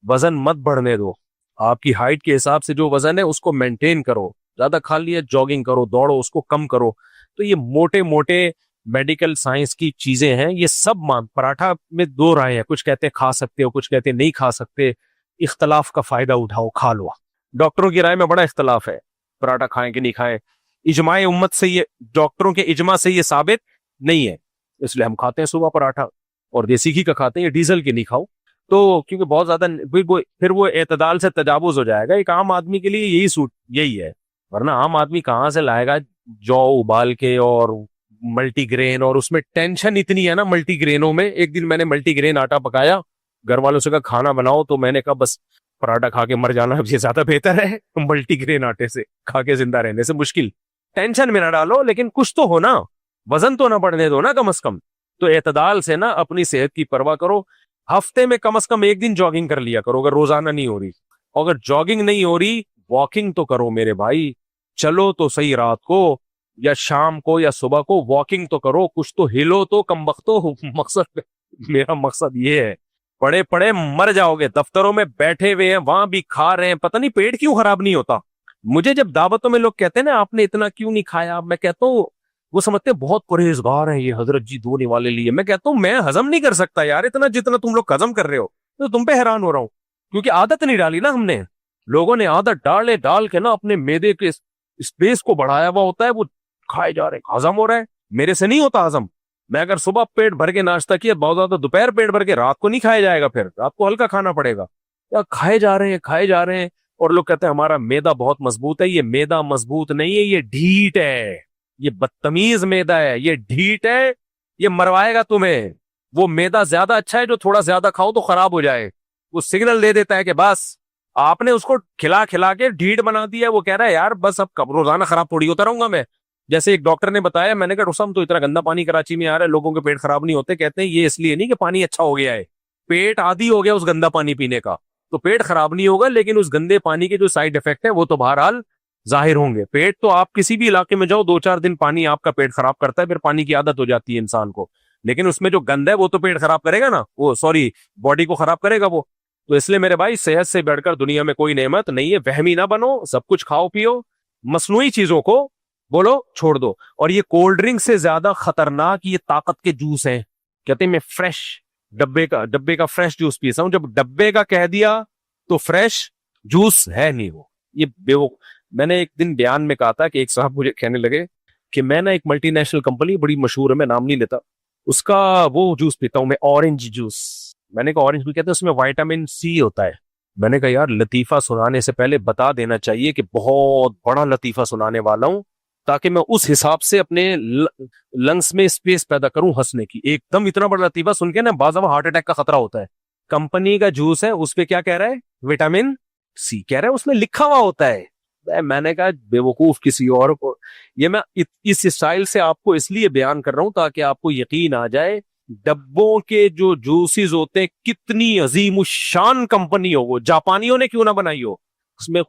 वजन मत बढ़ने दो। आपकी हाइट के हिसाब से जो वजन है उसको मेंटेन करो। ज्यादा खा लिया, जॉगिंग करो, दौड़ो, उसको कम करो। तो ये मोटे मोटे मेडिकल साइंस की चीजें हैं, ये सब मान। पराठा में दो राय है, कुछ कहते हैं खा सकते हो, कुछ कहते हैं नहीं खा सकते। इख्तलाफ का फायदा उठाओ, खा लो। डॉक्टरों की राय में बड़ा इख्तलाफ है, पराठा खाएं कि नहीं खाएं। इजमाए उम्मत से ये, डॉक्टरों के इजमा से ये साबित नहीं है, इसलिए हम खाते हैं सुबह पराठा। और देसी घी का खाते हैं, ये डीजल के नहीं खाओ। तो क्योंकि बहुत ज्यादा फिर वो एतदाल से तजावुज हो जाएगा। एक आम आदमी के लिए यही सूट यही है, वरना आम आदमी कहाँ से लाएगा जौ उबाल के और मल्टीग्रेन। और उसमें टेंशन इतनी है ना मल्टीग्रेनों में। एक दिन मैंने मल्टीग्रेन आटा पकाया, घर वालों से कहा खाना बनाओ, तो मैंने कहा बस पराठा खा के मर जाना ये ज्यादा बेहतर है मल्टीग्रेन आटे से खा के जिंदा रहने से। मुश्किल, टेंशन में ना डालो, लेकिन कुछ तो हो ना, वजन तो ना बढ़ने दो ना कम से कम। तो एतदाल से ना अपनी सेहत की परवाह करो। हफ्ते में कम से कम एक दिन जॉगिंग कर लिया करो, अगर रोजाना नहीं हो रही। अगर जॉगिंग नहीं हो रही, वॉकिंग तो करो मेरे भाई। चलो तो सही, रात को या शाम को या सुबह को वॉकिंग तो करो, कुछ तो हिलो तो कम वक्तो मकसद, मेरा मकसद ये है। पड़े पड़े मर जाओगे, दफ्तरों में बैठे हुए हैं, वहां भी खा रहे हैं, पता नहीं पेट क्यों खराब नहीं होता। मुझे जब दावतों में लोग कहते हैं ना आपने इतना क्यों नहीं खाया, मैं कहता हूँ वो समझते हैं बहुत परहेजगार हैं ये हजरत जी धोने वाले लिए। मैं कहता हूँ मैं हजम नहीं कर सकता यार इतना जितना तुम लोग हजम कर रहे हो। तो तुम पे हैरान हो रहा हूँ, क्योंकि आदत नहीं डाली ना हमने। लोगों ने आदत डाल के ना अपने मैदे के स्पेस को बढ़ाया हुआ होता है, वो खाए जा रहे हैं, हजम हो रहा है। मेरे से नहीं होता हजम। मैं अगर सुबह पेट भर के नाश्ता किया बहुत ज्यादा, दोपहर पेट भर के, रात को नहीं खाया जाएगा, फिर रात को हल्का खाना पड़ेगा। या खाए जा रहे हैं, खाए जा रहे हैं। और लोग कहते हैं हमारा मैदा बहुत मजबूत है। ये मैदा मजबूत नहीं है, ये ढीठ है। ये बदतमीज मैदा है, ये ढीठ है, ये मरवाएगा तुम्हें। वो मैदा ज्यादा अच्छा है जो थोड़ा ज्यादा खाओ तो खराब हो जाए। वो सिग्नल दे देता है कि बस आपने उसको खिला खिला के ढीठ बना दिया। वो कह रहा है यार बस अब कब रोजाना खराब थोड़ी होता रहूंगा मैं। जैसे एक डॉक्टर ने बताया, मैंने कहा रुसम तो इतना गंदा पानी कराची में आ रहा है, लोगों के पेट खराब नहीं होते। कहते हैं ये इसलिए नहीं कि पानी अच्छा हो गया है, पेट आदी हो गया उस गंदा पानी पीने का, तो पेट खराब नहीं होगा, लेकिन उस गंदे पानी के जो साइड इफेक्ट है वो तो बहरहाल जाहिर होंगे। पेट तो आप किसी भी इलाके में जाओ, 2-4 दिन पानी आपका पेट खराब करता है, फिर पानी की आदत हो जाती है इंसान को। लेकिन उसमें जो गंद है वो तो पेट खराब करेगा ना, वो सॉरी बॉडी को खराब करेगा वो। तो इसलिए मेरे भाई सेहत से बढ़कर दुनिया में कोई नेमत नहीं है। वहमी ना बनो, सब कुछ खाओ पियो, मसनूई चीजों को बोलो छोड़ दो। और ये कोल्ड ड्रिंक से ज्यादा खतरनाक ये ताकत के जूस हैं। कहते हैं मैं फ्रेश डब्बे का फ्रेश जूस पीता हूं। जब डब्बे का कह दिया तो फ्रेश जूस है नहीं वो। ये बेवकूफ। मैंने एक दिन बयान में कहा था कि एक साहब मुझे कहने लगे कि मैं ना एक मल्टीनेशनल कंपनी बड़ी मशहूर है, मैं नाम नहीं लेता, उसका वो जूस पीता हूं मैं, ऑरेंज जूस। मैंने कहा ऑरेंज भी कहते हैं, उसमें विटामिन सी होता है। मैंने कहा यार लतीफा सुनाने से पहले बता देना चाहिए कि बहुत बड़ा लतीफा सुनाने वाला हूं, ताकि मैं उस हिसाब से अपने लंग्स में स्पेस पैदा करूं हंसने की। एकदम इतना बड़ा लतीफा सुन के ना बाज़ दफा हार्ट अटैक का खतरा होता है। कंपनी का जूस है, उस पे क्या कह रहा है, विटामिन सी कह रहा है, उसमें लिखा हुआ होता है। मैंने कहा बेवकूफ किसी और को। ये मैं इस स्टाइल से आपको इसलिए बयान कर रहा हूं ताकि आपको यकीन आ जाए डब्बों के जो जूसेस होते हैं कितनी अजीम शान कंपनी हो, वो जापानियों ने क्यों ना बनाई हो। उसमें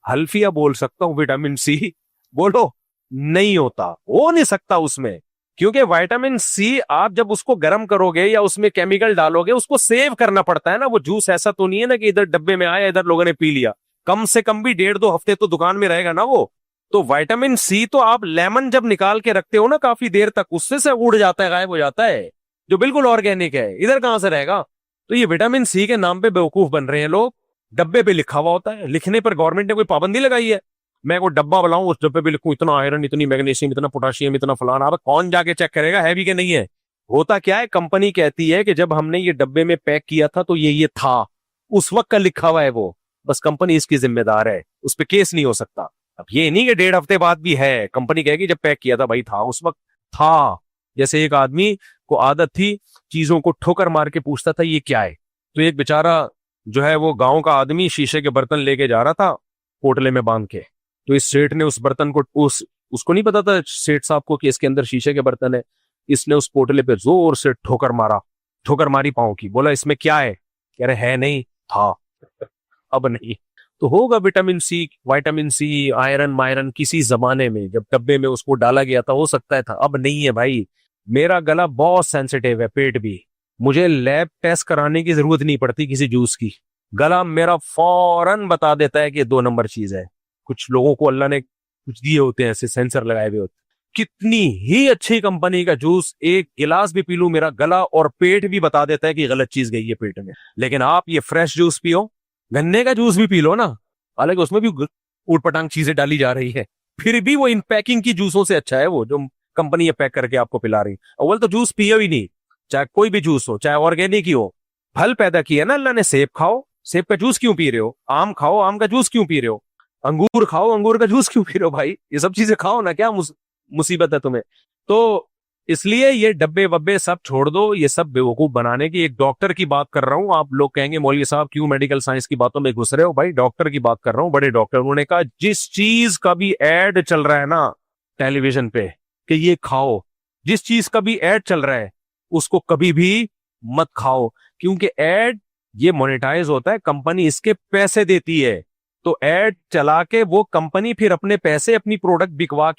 हल्फिया बोल सकता हूं, विटामिन सी बोलो नहीं होता, हो नहीं सकता उसमें। क्योंकि विटामिन सी आप जब उसको गर्म करोगे या उसमें केमिकल डालोगे, उसको सेव करना पड़ता है ना। वो जूस ऐसा तो नहीं है ना कि इधर डब्बे में आया इधर लोगों ने पी लिया। कम से कम भी 1.5-2 हफ्ते तो दुकान में रहेगा ना वो। तो विटामिन सी तो आप लेमन जब निकाल के रखते हो ना काफी देर तक, उससे से उड़ जाता है, गायब हो जाता है, जो बिल्कुल ऑर्गेनिक है। इधर कहां से रहेगा। तो ये विटामिन सी के नाम पे बेवकूफ बन रहे हैं लोग। डब्बे पे लिखा हुआ होता है, लिखने पर गवर्नमेंट ने कोई पाबंदी लगाई है। मैं कोई डब्बा बनाऊं, उस डब्बे पे लिखूं इतना आयरन, इतनी मैग्नीशियम, इतना पोटाशियम, इतना फलाना। अब कौन जाके चेक करेगा है भी कि नहीं है। होता क्या है, कंपनी कहती है कि जब हमने ये डब्बे में पैक किया था तो ये था, उस वक्त का लिखा हुआ है वो, बस कंपनी इसकी जिम्मेदार है, उस पर केस नहीं हो सकता। अब ये नहीं कि 1.5 हफ्ते बाद भी है, कंपनी कहेगी जब पैक किया था भाई था, उस वक्त था। जैसे एक आदमी को आदत थी चीजों को ठोकर मार के पूछता था ये क्या है। तो एक बेचारा जो है वो गांव का आदमी शीशे के बर्तन लेके जा रहा था पोटले में बांध के। तो इस सेठ ने उस बर्तन को उसको नहीं पता था सेठ साहब को कि इसके अंदर शीशे के बर्तन है। इसने उस पोटले पे जोर से ठोकर मारी पांव की। बोला इसमें क्या है, कह रहे है नहीं, था। अब नहीं तो होगा विटामिन सी आयरन मायरन किसी जमाने में जब डब्बे में उसको डाला गया था, हो सकता है था, अब नहीं है भाई। मेरा गला बहुत सेंसिटिव है, पेट भी। मुझे लैब टेस्ट कराने की जरूरत नहीं पड़ती किसी जूस की। गला मेरा फौरन बता देता है कि ये 2 नंबर चीज है। कुछ लोगों को अल्लाह ने कुछ दिए होते हैं, ऐसे सेंसर लगाए हुए होते हैं। कितनी ही अच्छी कंपनी का जूस एक गिलास भी पी लूं, मेरा गला और पेट भी बता देता है कि गलत चीज गई है पेट में। लेकिन आप ये फ्रेश जूस पियो, गन्ने का जूस भी पी लो ना, हालांकि उसमें भी ऊटपटांग चीजें डाली जा रही है, फिर भी वो इन पैकिंग की जूसों से अच्छा है वो जो कंपनी ये पैक करके आपको पिला रही। अव्वल तो जूस पियो ही नहीं, चाहे कोई भी जूस हो, चाहे ऑर्गेनिक ही हो। फल पैदा किया ना अल्लाह ने, सेब खाओ, सेब का जूस क्यों पी रहे हो? आम खाओ, आम का जूस क्यों पी रहे हो? अंगूर खाओ, अंगूर का जूस क्यों पी रहे हो? भाई ये सब चीजें खाओ ना, क्या मुसीबत है तुम्हें? तो इसलिए ये डब्बे वब्बे सब छोड़ दो, ये सब बेवकूफ बनाने की। एक डॉक्टर की बात कर रहा हूं, आप लोग कहेंगे मौलवी साहब क्यों मेडिकल साइंस की बातों में घुस रहे हो? भाई डॉक्टर की बात कर रहा हूं, बड़े डॉक्टर। उन्होंने कहा जिस चीज का भी एड चल रहा है ना टेलीविजन पे कि ये खाओ, जिस चीज का भी एड चल रहा है उसको कभी भी मत खाओ, क्योंकि एड ये मोनेटाइज होता है, कंपनी इसके पैसे देती है। तो एड चला के वो कंपनी फिर अपने पैसे अपनी प्रोडक्ट बिकवा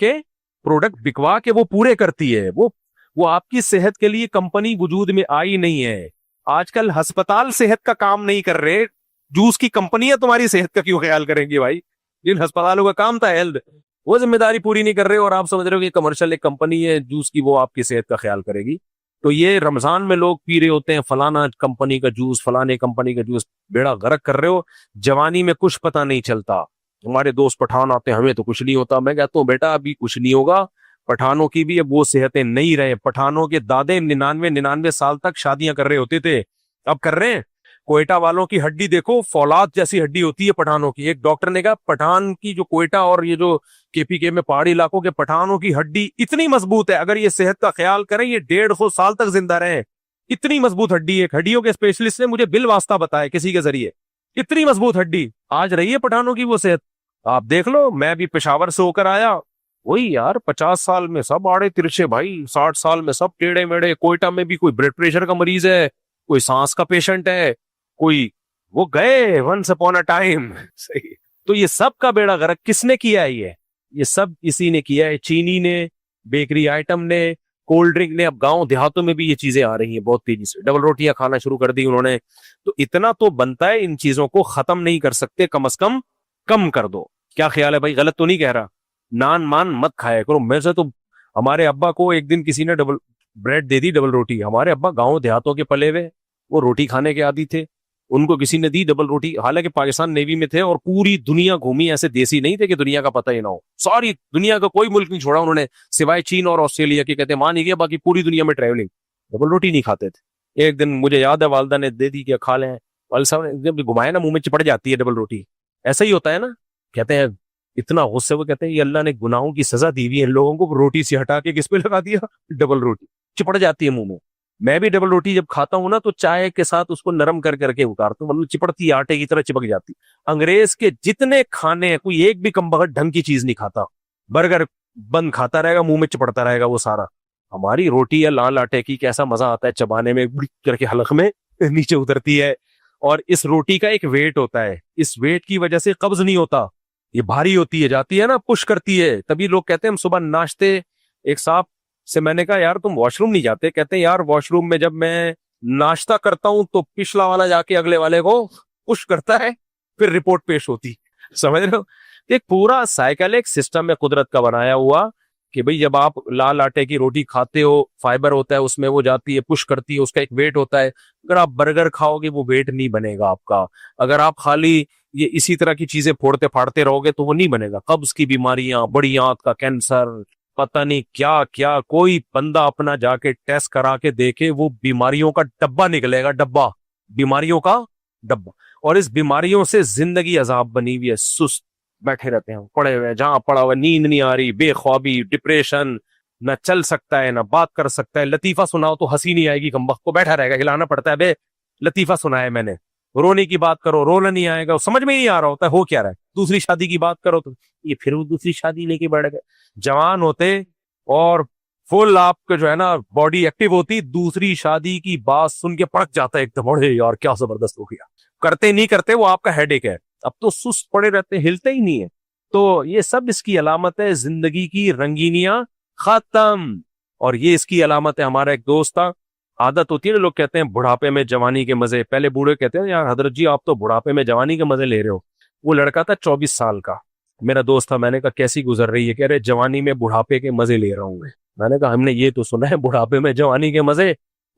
के वो पूरे करती है। वो आपकी सेहत के लिए कंपनी वजूद में आई नहीं है। आजकल अस्पताल सेहत का काम नहीं कर रहे, जूस की कंपनियां तुम्हारी सेहत का क्यों ख्याल करेंगी भाई? जिन अस्पतालों का काम था हेल्थ, वो जिम्मेदारी पूरी नहीं कर रहे, और आप समझ रहे हो कि कमर्शियल एक कंपनी है जूस की, वो आपकी सेहत का ख्याल करेगी। तो ये रमजान में लोग पी रहे होते हैं फलाना कंपनी का जूस, फलाने कंपनी का जूस, बेड़ा गर्क कर रहे हो। जवानी में कुछ पता नहीं चलता। हमारे दोस्त पठान आते हैं, हमें तो कुछ नहीं होता। मैं कहता हूँ बेटा अभी कुछ नहीं होगा, पठानों की भी अब वो सेहतें नहीं रहे। पठानों के दादे 99 साल तक शादियां कर रहे होते थे, अब कर रहे हैं। कोयटा वालों की हड्डी देखो, फौलाद जैसी हड्डी होती है पठानों की। एक डॉक्टर ने कहा पठान की जो कोयटा और ये जो केपीके में पहाड़ी इलाकों के पठानों की हड्डी इतनी मजबूत है, अगर ये सेहत का ख्याल करें ये 150 साल तक जिंदा रहे। इतनी मजबूत हड्डी, एक हड्डियों के स्पेशलिस्ट ने मुझे बिल वास्ता बताया किसी के जरिए, इतनी मजबूत हड्डी आज रही है पठानों की वो सेहत। आप देख लो, मैं भी पेशावर से होकर आया, वही यार 50 साल में सब आड़े तिरछे भाई, 60 साल में सब टेढ़े मेढ़े। कोयटा में भी कोई ब्लड प्रेशर का मरीज है, कोई सांस का पेशेंट है, कोई वो गए वंस अपॉन अ टाइम। सही। तो ये सब का बेड़ा गर्क किसने किया है? ये सब इसी ने किया है, चीनी ने, बेकरी आइटम ने, कोल्ड ड्रिंक ने। अब गांव देहातों में भी ये चीजें आ रही हैं बहुत तेजी से, डबल रोटियां खाना शुरू कर दी उन्होंने। तो इतना तो बनता है, इन चीजों को खत्म नहीं कर सकते, कम से कम कम कर दो। क्या ख्याल है भाई? गलत तो नहीं कह रहा? नान मान मत खाया करो। मेरे से तो हमारे अब्बा को एक दिन किसी ने डबल ब्रेड दे दी, डबल रोटी। हमारे अब्बा गांव देहातों के पले हुए, वो रोटी खाने के आदी थे, उनको किसी ने दी डबल रोटी। हालांकि पाकिस्तान नेवी में थे और पूरी दुनिया घूमी, ऐसे देसी नहीं थे कि दुनिया का पता ही ना हो। सारी दुनिया का कोई मुल्क नहीं छोड़ा उन्होंने, सिवाय चीन और ऑस्ट्रेलिया के, कहते मान ही गया, बाकी पूरी दुनिया में ट्रैवलिंग। डबल रोटी नहीं खाते थे। एक दिन मुझे याद है वालदा ने दे दी कि खा लें, वाल साहब ने जब घुमाया ना, मुंह में चिपट जाती है डबल रोटी। ऐसा ही होता है ना, कहते हैं इतना गुस्से वो कहते हैं ये अल्लाह ने गुनाहों की सजा दी हुई है इन लोगों को, रोटी से हटा के किस पे लगा दिया? डबल रोटी, चिपट जाती है मुंह में। मैं भी डबल रोटी जब खाता हूं ना तो चाय के साथ उसको नरम कर करके उतारता हूँ, मतलब चिपड़ती आटे की तरह चिपक जाती। अंग्रेज के जितने खाने हैं कोई एक भी कम बगैर ढंग की चीज नहीं खाता। बर्गर बंद खाता रहेगा, मुंह में चिपड़ता रहेगा वो सारा। हमारी रोटी या लाल आटे की कैसा मजा आता है चबाने में, करके हलक में नीचे उतरती है। और इस रोटी का एक वेट होता है, इस वेट की वजह से कब्ज नहीं होता, ये भारी होती है, जाती है ना, पुश करती है। तभी लोग कहते हैं हम सुबह नाश्ते, एक साहब से मैंने कहा यार तुम वॉशरूम नहीं जाते? कहते हैं यार वॉशरूम में जब मैं नाश्ता करता हूं तो पिछला वाला जाके अगले वाले को पुश करता है, फिर रिपोर्ट पेश होती। समझ रहे हो? एक पूरा साइकिल, एक सिस्टम है कुदरत का बनाया हुआ कि भाई जब आप लाल आटे की रोटी खाते हो, फाइबर होता है उसमें, वो जाती है पुश करती है, उसका एक वेट होता है। अगर आप बर्गर खाओगे वो वेट नहीं बनेगा आपका। अगर आप खाली ये इसी तरह की चीजें फोड़ते फाड़ते रहोगे तो वो नहीं बनेगा। कब्ज की बीमारियां, बड़ी आंत का कैंसर, पता नहीं क्या क्या, कोई बंदा अपना जाके टेस्ट करा के देखे, वो बीमारियों का डब्बा निकलेगा, डब्बा, बीमारियों का डब्बा। और इस बीमारियों से जिंदगी अजाब बनी हुई है, सुस्त बैठे रहते हैं, पड़े हुए, जहां पड़ा हुआ, नींद नहीं आ रही, बेख्वाबी, डिप्रेशन, न चल सकता है, न बात कर सकता है। लतीफा सुनाओ तो हंसी नहीं आएगी, कमबख्त को बैठा रहेगा, हिलाना पड़ता है, बे लतीफा सुनाया मैंने। रोने की बात करो, रोना नहीं आएगा, समझ में नहीं आ रहा होता है हो क्या रहा है। दूसरी शादी की बात करो तो ये फिर वो दूसरी शादी लेके बढ़ गए। जवान होते और फुल आपके जो है ना बॉडी एक्टिव होती, दूसरी शादी की बात सुन के पड़क जाता है एकदम, अरे यार क्या जबरदस्त हो गया। करते नहीं करते वो आपका हेडेक है, अब तो सुस्त पड़े रहते, हिलते ही नहीं है। तो ये सब इसकी अलामत है, जिंदगी की रंगीनियां खत्म। और ये इसकी अलामत है। हमारा एक दोस्त था, आदत होती है ना, लोग कहते हैं बुढ़ापे में जवानी के मजे। पहले बूढ़े कहते हैं यार हजरत जी आप तो बुढ़ापे में जवानी के मजे ले रहे हो। वो लड़का था 24 साल का, मेरा दोस्त था। मैंने कहा कैसी गुजर रही है? कह रहे जवानी में बुढ़ापे के मजे ले रहा हूं मैं। मैंने कहा हमने ये तो सुना है बुढ़ापे में जवानी के मजे,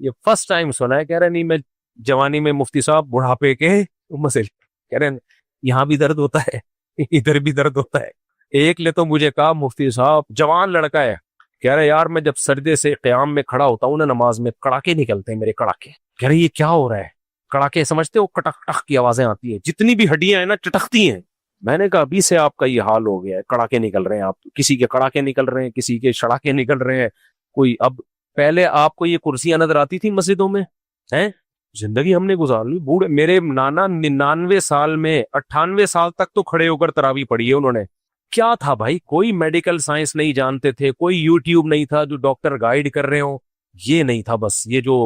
ये फर्स्ट टाइम सुना है। कह रहे नहीं, मैं जवानी में मुफ्ती साहब बुढ़ापे के मजे। कह रहे यहाँ भी दर्द होता है इधर भी दर्द होता है। एक ने तो मुझे कहा मुफ्ती साहब, जवान लड़का है, कह रहे यार मैं जब सर्दे से क़याम में खड़ा होता हूँ ना नमाज में, कड़ाके निकलते हैं मेरे, कड़ाके। कह रहे ये क्या हो रहा है? कड़ाके समझते हो? कटक कटक की आवाजें आती है, जितनी भी हड्डियां हैं ना चटकती हैं। मैंने कहा अभी से आपका ये हाल हो गया है, कड़ाके निकल रहे हैं आप, किसी के कड़ाके निकल रहे हैं, किसी के शड़ाके निकल रहे हैं। कोई अब, पहले आपको ये कुर्सियां नजर आती थी मस्जिदों में, हैं? जिंदगी हमने गुजार ली। बूढ़े मेरे नाना 99 साल में 98 साल तक तो खड़े होकर तरावी पढ़ी है उन्होंने। क्या था भाई, कोई मेडिकल साइंस नहीं जानते थे, कोई यूट्यूब नहीं था जो डॉक्टर गाइड कर रहे हो, ये नहीं था। बस ये जो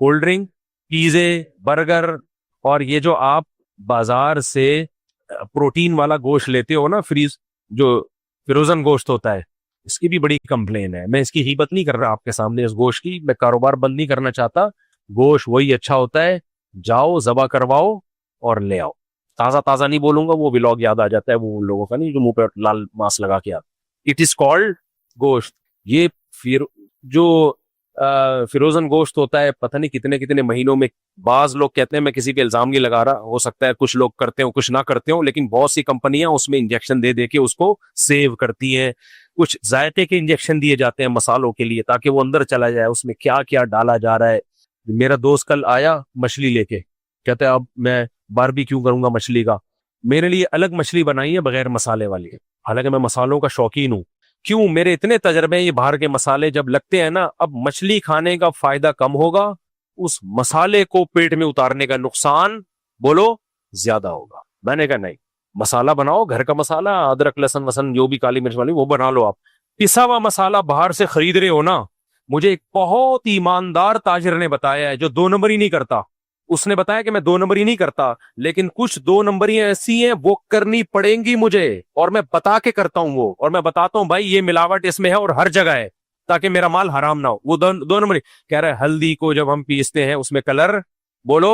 कोल्ड ड्रिंक, पिज़्ज़े, बर्गर, और ये जो आप बाजार से प्रोटीन वाला गोश्त लेते हो ना, फ्रीज जो फ्रोजन गोश्त होता है, इसकी भी बड़ी कंप्लेन है। मैं इसकी हिम्मत नहीं कर रहा आपके सामने इस गोश्त की, मैं कारोबार बंद नहीं करना चाहता। गोश्त वही अच्छा होता है, जाओ जबा करवाओ और ले आओ। ताजा ताजा नहीं बोलूंगा, वो व्लॉग याद आ जाता है वो उन लोगों का, नहीं जो मुंह पे लाल मांस लगा के आता। इट इज कॉल्ड गोश्त। ये फिर जो फिरोजन गोश्त होता है, पता नहीं कितने कितने महीनों में। बाज लोग कहते हैं, मैं किसी पे इल्जाम नहीं लगा रहा, हो सकता है कुछ लोग करते हो कुछ ना करते हो, लेकिन बहुत सी कंपनियां उसमें इंजेक्शन दे दे के उसको सेव करती हैं। कुछ जायके के इंजेक्शन दिए जाते हैं मसालों के लिए, ताकि वो अंदर चला जाए उसमें क्या क्या डाला जा रहा है। मेरा दोस्त कल आया मछली लेके, कहते हैं अब मैं बारबेक्यू करूंगा मछली का। मेरे लिए अलग मछली बनाई है बगैर मसाले वाली, हालांकि मैं मसालों का शौकीन हूँ। क्यों? मेरे इतने तजर्बे, ये बाहर के मसाले जब लगते हैं ना, अब मछली खाने का फायदा कम होगा, उस मसाले को पेट में उतारने का नुकसान बोलो ज्यादा होगा। मैंने कहा नहीं, मसाला बनाओ घर का मसाला, अदरक लहसुन वसन जो भी काली मिर्च वाली वो बना लो। आप पिसा हुआ मसाला बाहर से खरीद रहे हो ना, मुझे एक बहुत ईमानदार ताजिर ने बताया है जो 2 नंबरी नहीं करता। उसने बताया कि मैं 2 नंबरी नहीं करता, लेकिन कुछ 2 नंबरियां ऐसी हैं वो करनी पड़ेंगी मुझे, और मैं बता के करता हूं वो। और मैं बताता हूं भाई ये मिलावट इसमें है और हर जगह है, ताकि मेरा माल हराम ना हो। वो 2 नंबरी कह रहा है। हल्दी को जब हम पीसते हैं उसमें कलर बोलो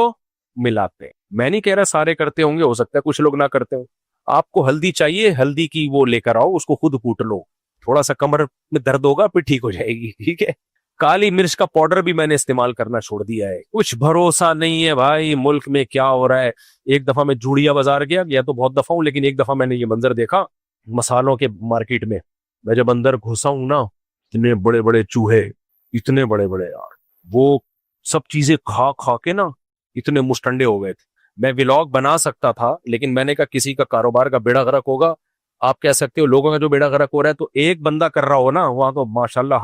मिलाते हैं। मैं नहीं कह रहा सारे करते होंगे, हो सकता है कुछ लोग ना करते हो। आपको हल्दी चाहिए, हल्दी की वो लेकर आओ, उसको खुद कूट लो, थोड़ा सा कमर में दर्द होगा फिर ठीक हो जाएगी, ठीक है। काली मिर्च का पाउडर भी मैंने इस्तेमाल करना छोड़ दिया है। कुछ भरोसा नहीं है भाई मुल्क में क्या हो रहा है। एक दफा मैं जूड़िया बाजार गया तो बहुत दफा हूं, लेकिन एक दफा मैंने ये मंजर देखा मसालों के मार्केट में। मैं जब अंदर घुसा हूं ना, इतने बड़े बड़े चूहे, इतने बड़े बड़े यार, वो सब चीजें खा खा के ना इतने मुस्टंडे हो गए थे। मैं व्लॉग बना सकता था, लेकिन मैंने कहा किसी का कारोबार का बेड़ा गर्क होगा। आप कह सकते हो लोगों का जो बेड़ा गर्क हो रहा है, तो एक बंदा कर रहा हो ना, वहां तो माशाल्लाह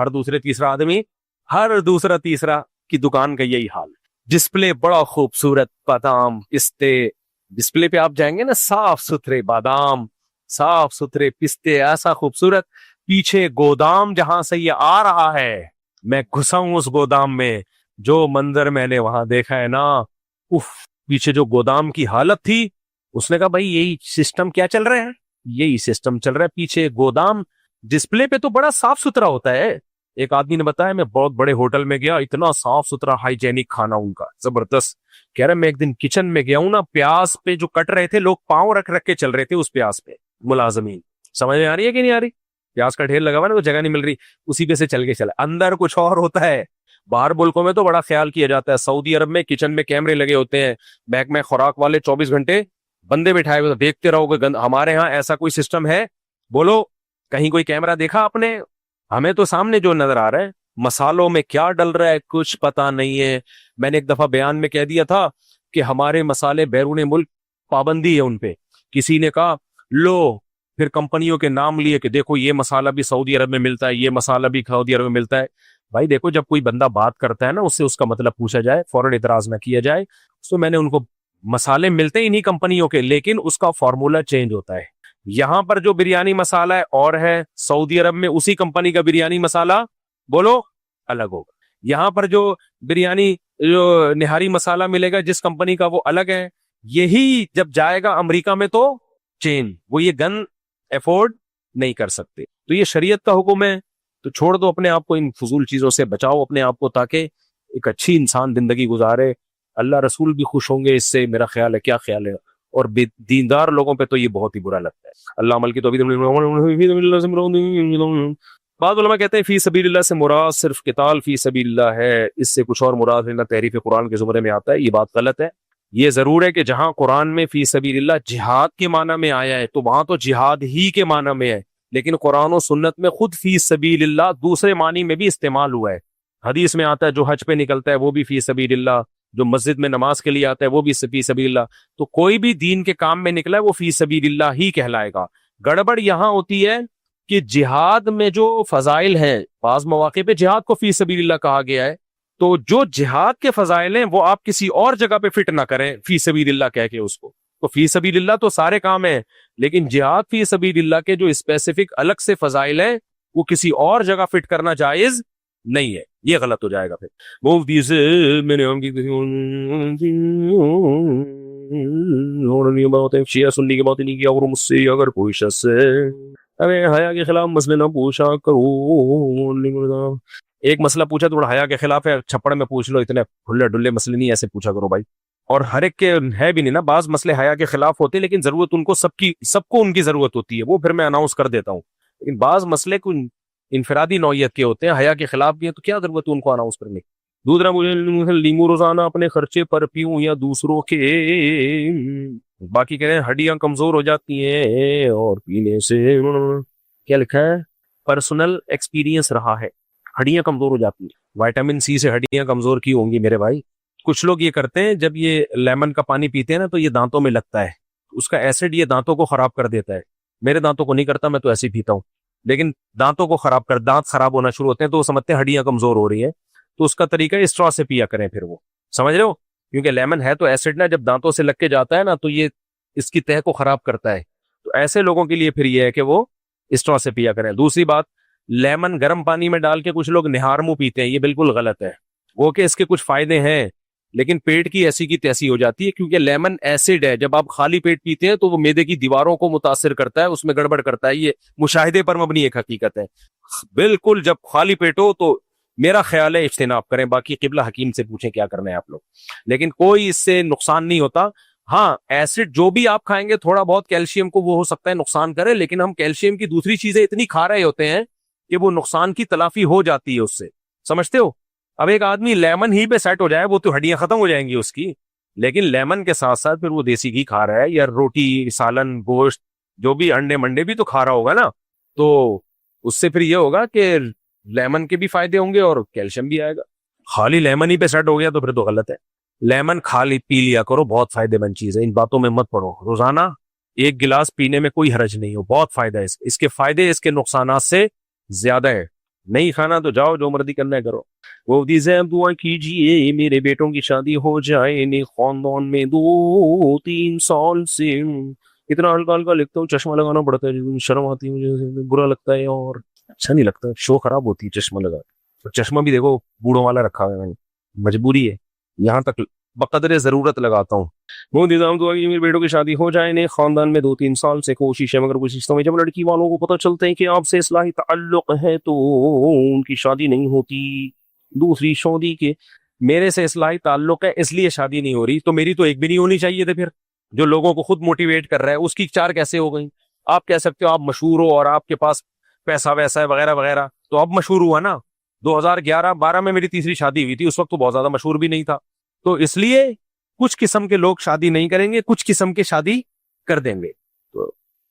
हर दूसरा तीसरा की दुकान का यही हाल। डिस्प्ले बड़ा खूबसूरत, बादाम पिस्ते, डिस्प्ले पे आप जाएंगे ना, साफ सुथरे बादाम, साफ सुथरे पिस्ते, ऐसा खूबसूरत। पीछे गोदाम जहां से ये आ रहा है, मैं घुसा हूं उस गोदाम में, जो मंजर मैंने वहां देखा है ना, उफ। पीछे जो गोदाम की हालत थी, उसने कहा भाई यही सिस्टम क्या चल रहा है, यही सिस्टम चल रहा है। पीछे गोदाम, डिस्प्ले पे तो बड़ा साफ सुथरा होता है। एक आदमी ने बताया, मैं बहुत बड़े होटल में गया, इतना साफ सुथरा हाइजेनिक खाना उनका जबरदस्त। कह रहे मैं एक दिन किचन में गया हूं ना, प्याज पे जो कट रहे थे लोग, पांव रख रख के चल रहे थे उस प्याज पे, मुलाजमीन। समझ में आ रही है कि नहीं आ रही? प्याज का ढेर लगा हुआ ना, तो जगह नहीं मिल रही, उसी पे से चल के चला। अंदर कुछ और होता है। बाहर मुल्कों में तो बड़ा ख्याल किया जाता है। सऊदी अरब में किचन में कैमरे लगे होते हैं, बैग में खुराक वाले 24 घंटे बंदे बिठाए हुए, तो देखते रहोगे। हमारे यहाँ ऐसा कोई सिस्टम है? बोलो, कहीं कोई कैमरा देखा आपने? हमें तो सामने जो नजर आ रहा है, मसालों में क्या डल रहा है कुछ पता नहीं है। मैंने एक दफा बयान में कह दिया था कि हमारे मसाले बैरून मुल्क पाबंदी है उन पे। किसी ने कहा लो, फिर कंपनियों के नाम लिए कि देखो ये मसाला भी सऊदी अरब में मिलता है, ये मसाला भी सऊदी अरब में मिलता है। भाई देखो, जब कोई बंदा बात करता है ना, उससे उसका मतलब पूछा जाए, फौरन इतराज ना किया जाए। तो मैंने उनको, मसाले मिलते ही नहीं कंपनियों के, लेकिन उसका फॉर्मूला चेंज होता है। यहां पर जो बिरयानी मसाला है और है, सऊदी अरब में उसी कंपनी का बिरयानी मसाला बोलो अलग होगा। यहां पर जो बिरयानी, जो निहारी मसाला मिलेगा जिस कंपनी का, वो अलग है। यही जब जाएगा अमेरिका में तो चेन, वो ये गन अफोर्ड नहीं कर सकते। तो ये शरीयत का हुक्म है, तो छोड़ दो अपने आप को, इन फजूल चीजों से बचाओ अपने आप को, ताकि एक अच्छी इंसान जिंदगी गुजारे, अल्लाह रसूल भी खुश होंगे इससे, मेरा ख्याल है। क्या ख्याल है? और दीनदार लोगों पे तो ये बहुत ही बुरा लगता है। अल्लाह अमल की तो बाद उलमा कहते हैं फी सबीलिल्लाह से मुराद सिर्फ किताल फी सबीलिल्लाह है, इससे कुछ और मुराद लेना तहरीफ कुरान के जुमरे में आता है। ये बात गलत है। ये जरूर है कि जहां कुरान में फी सबीलिल्लाह जिहाद के माना में आया है तो वहां तो जिहाद ही के माना में है, लेकिन कुरान और सुन्नत में खुद फी सबीलिल्लाह दूसरे मानी में भी इस्तेमाल हुआ है। हदीस में आता है जो हज पे निकलता है वो भी फी सबीलिल्लाह, जो मस्जिद में नमाज के लिए आता है वो भी फी सबीलिल्लाह। तो कोई भी दीन के काम में निकला है वो फी सबीलिल्लाह ही कहलाएगा। गड़बड़ यहां होती है कि जिहाद में जो फजाइल हैं, बाज मौके पे जिहाद को फी सबीलिल्लाह कहा गया है, तो जो जिहाद के फजाइल हैं वो आप किसी और जगह पे फिट ना करें फी सबीलिल्लाह कह के उसको। तो फी सबीलिल्लाह तो सारे काम हैं, लेकिन जिहाद फी सबीलिल्लाह के जो स्पेसिफिक अलग से फजाइल हैं वो किसी और जगह फिट करना जायज नहीं है। ये गलत हो जाएगा फिर। मुफ्ती से मैंने शिया सुन्नी की बात नहीं किया, और मुझसे अगर कोई शख्स अरे हया के खिलाफ मसले ना पूछा करो। एक मसला पूछा तो बड़ा हया के खिलाफ है, छप्पड़ में पूछ लो, इतने खुले डुल्ले मसले नहीं ऐसे पूछा करो भाई। और हर एक के है भी नहीं ना, बाज मसले हया के खिलाफ होते हैं लेकिन जरूरत उनको सबको उनकी जरूरत होती है, वो फिर मैं अनाउंस कर देता हूँ। लेकिन बाज मसले को इनफरादी नौयत के होते हैं, हया के खिलाफ भी है, तो क्या जरूरत है उनको अनाउंस करने की। दूसरा, मुझे लीमू रोजाना अपने खर्चे पर पीऊं या दूसरों के। बाकी कह रहे हैं हड्डियां कमजोर हो जाती हैं और पीने से, क्या लिखा है, पर्सनल एक्सपीरियंस रहा है, हड्डियां कमजोर हो जाती है। विटामिन सी से हड्डियां कमजोर की होंगी मेरे भाई। कुछ लोग ये करते हैं, जब ये लेमन का पानी पीते हैं ना तो ये दांतों में लगता है, उसका एसिड ये दांतों को खराब कर देता है। मेरे दांतों को नहीं करता, मैं तो ऐसे ही पीता हूँ, लेकिन दांतों को दांत खराब होना शुरू होते हैं तो वो समझते हैं हड्डियां कमजोर हो रही है। तो उसका तरीका है स्ट्रॉ से पिया करें, फिर वो समझ रहे हो, क्योंकि लेमन है तो एसिड ना जब दांतों से लग के जाता है ना तो ये इसकी तह को खराब करता है। तो ऐसे लोगों के लिए फिर ये है कि वो स्ट्रॉ से पिया करें। दूसरी बात, लेमन गर्म पानी में डाल के कुछ लोग निहार मुंह पीते हैं, ये बिल्कुल गलत है। वो कि इसके कुछ फायदे हैं लेकिन पेट की ऐसी की तैसी हो जाती है, क्योंकि लेमन एसिड है। जब आप खाली पेट पीते हैं तो वो मैदे की दीवारों को मुतासिर करता है, उसमें गड़बड़ करता है। ये मुशाहिदे पर मबनी एक हकीकत है। बिल्कुल जब खाली पेट हो तो मेरा ख्याल है इज्तिनाब करें, बाकी किबला हकीम से पूछें क्या करना है आप लोग, लेकिन कोई इससे नुकसान नहीं होता। हाँ, एसिड जो भी आप खाएंगे थोड़ा बहुत कैल्शियम को वो हो सकता है नुकसान करे, लेकिन हम कैल्शियम की दूसरी चीजें इतनी खा रहे होते हैं कि वो नुकसान की तलाफी हो जाती है उससे, समझते हो। अब एक आदमी लेमन ही पे सेट हो जाए वो तो हड्डियां खत्म हो जाएंगी उसकी, लेकिन लेमन के साथ साथ फिर वो देसी घी खा रहा है या रोटी सालन गोश्त जो भी अंडे मंडे भी तो खा रहा होगा ना, तो उससे फिर ये होगा कि लेमन के भी फायदे होंगे और कैल्शियम भी आएगा। खाली लेमन ही पे सेट हो गया तो फिर तो गलत है। लेमन खाली पी लिया करो, बहुत फायदेमंद चीज है, इन बातों में मत पड़ो। रोजाना एक गिलास पीने में कोई हरज नहीं हो, बहुत फायदा है इसके फायदे इसके नुकसानात से ज्यादा है। नहीं खाना तो जाओ, जो मर्जी करना है करो। वो दुआ कीजिए मेरे बेटों की शादी हो जाए, ने खानदान में 2-3 साल से। इतना हल्का हल्का लिखता हूँ, चश्मा लगाना पड़ता है, शर्म आती है मुझे, बुरा लगता है और अच्छा नहीं लगता, शो खराब होती है चश्मा लगा। तो चश्मा भी देखो बूढ़ों वाला रखा हुआ है मैंने, मजबूरी है, यहाँ तक बकदरे जरूरत लगाता हूँ। वो निजाम दुआ कि मेरे बेटों की शादी हो जाए, ने खानदान में 2-3 साल से कोशिश है, मगर कोशिश में जब लड़की वालों को पता चलता है कि आपसे इस्लाही ताल्लुक है तो उनकी शादी नहीं होती। दूसरी शादी के मेरे से इस्लाही ताल्लुक है इसलिए शादी नहीं हो रही, तो मेरी तो एक भी नहीं होनी चाहिए थी। फिर जो लोगों को खुद मोटिवेट कर रहा है उसकी 4 कैसे हो गई? आप कह सकते हो आप मशहूर हो और आपके पास पैसा वैसा है वगैरह वगैरह, तो अब मशहूर हुआ ना। 2011-12 में मेरी तीसरी शादी हुई थी, उस वक्त तो बहुत ज्यादा मशहूर भी नहीं था। तो इसलिए कुछ किस्म के लोग शादी नहीं करेंगे, कुछ किस्म के शादी कर देंगे। तो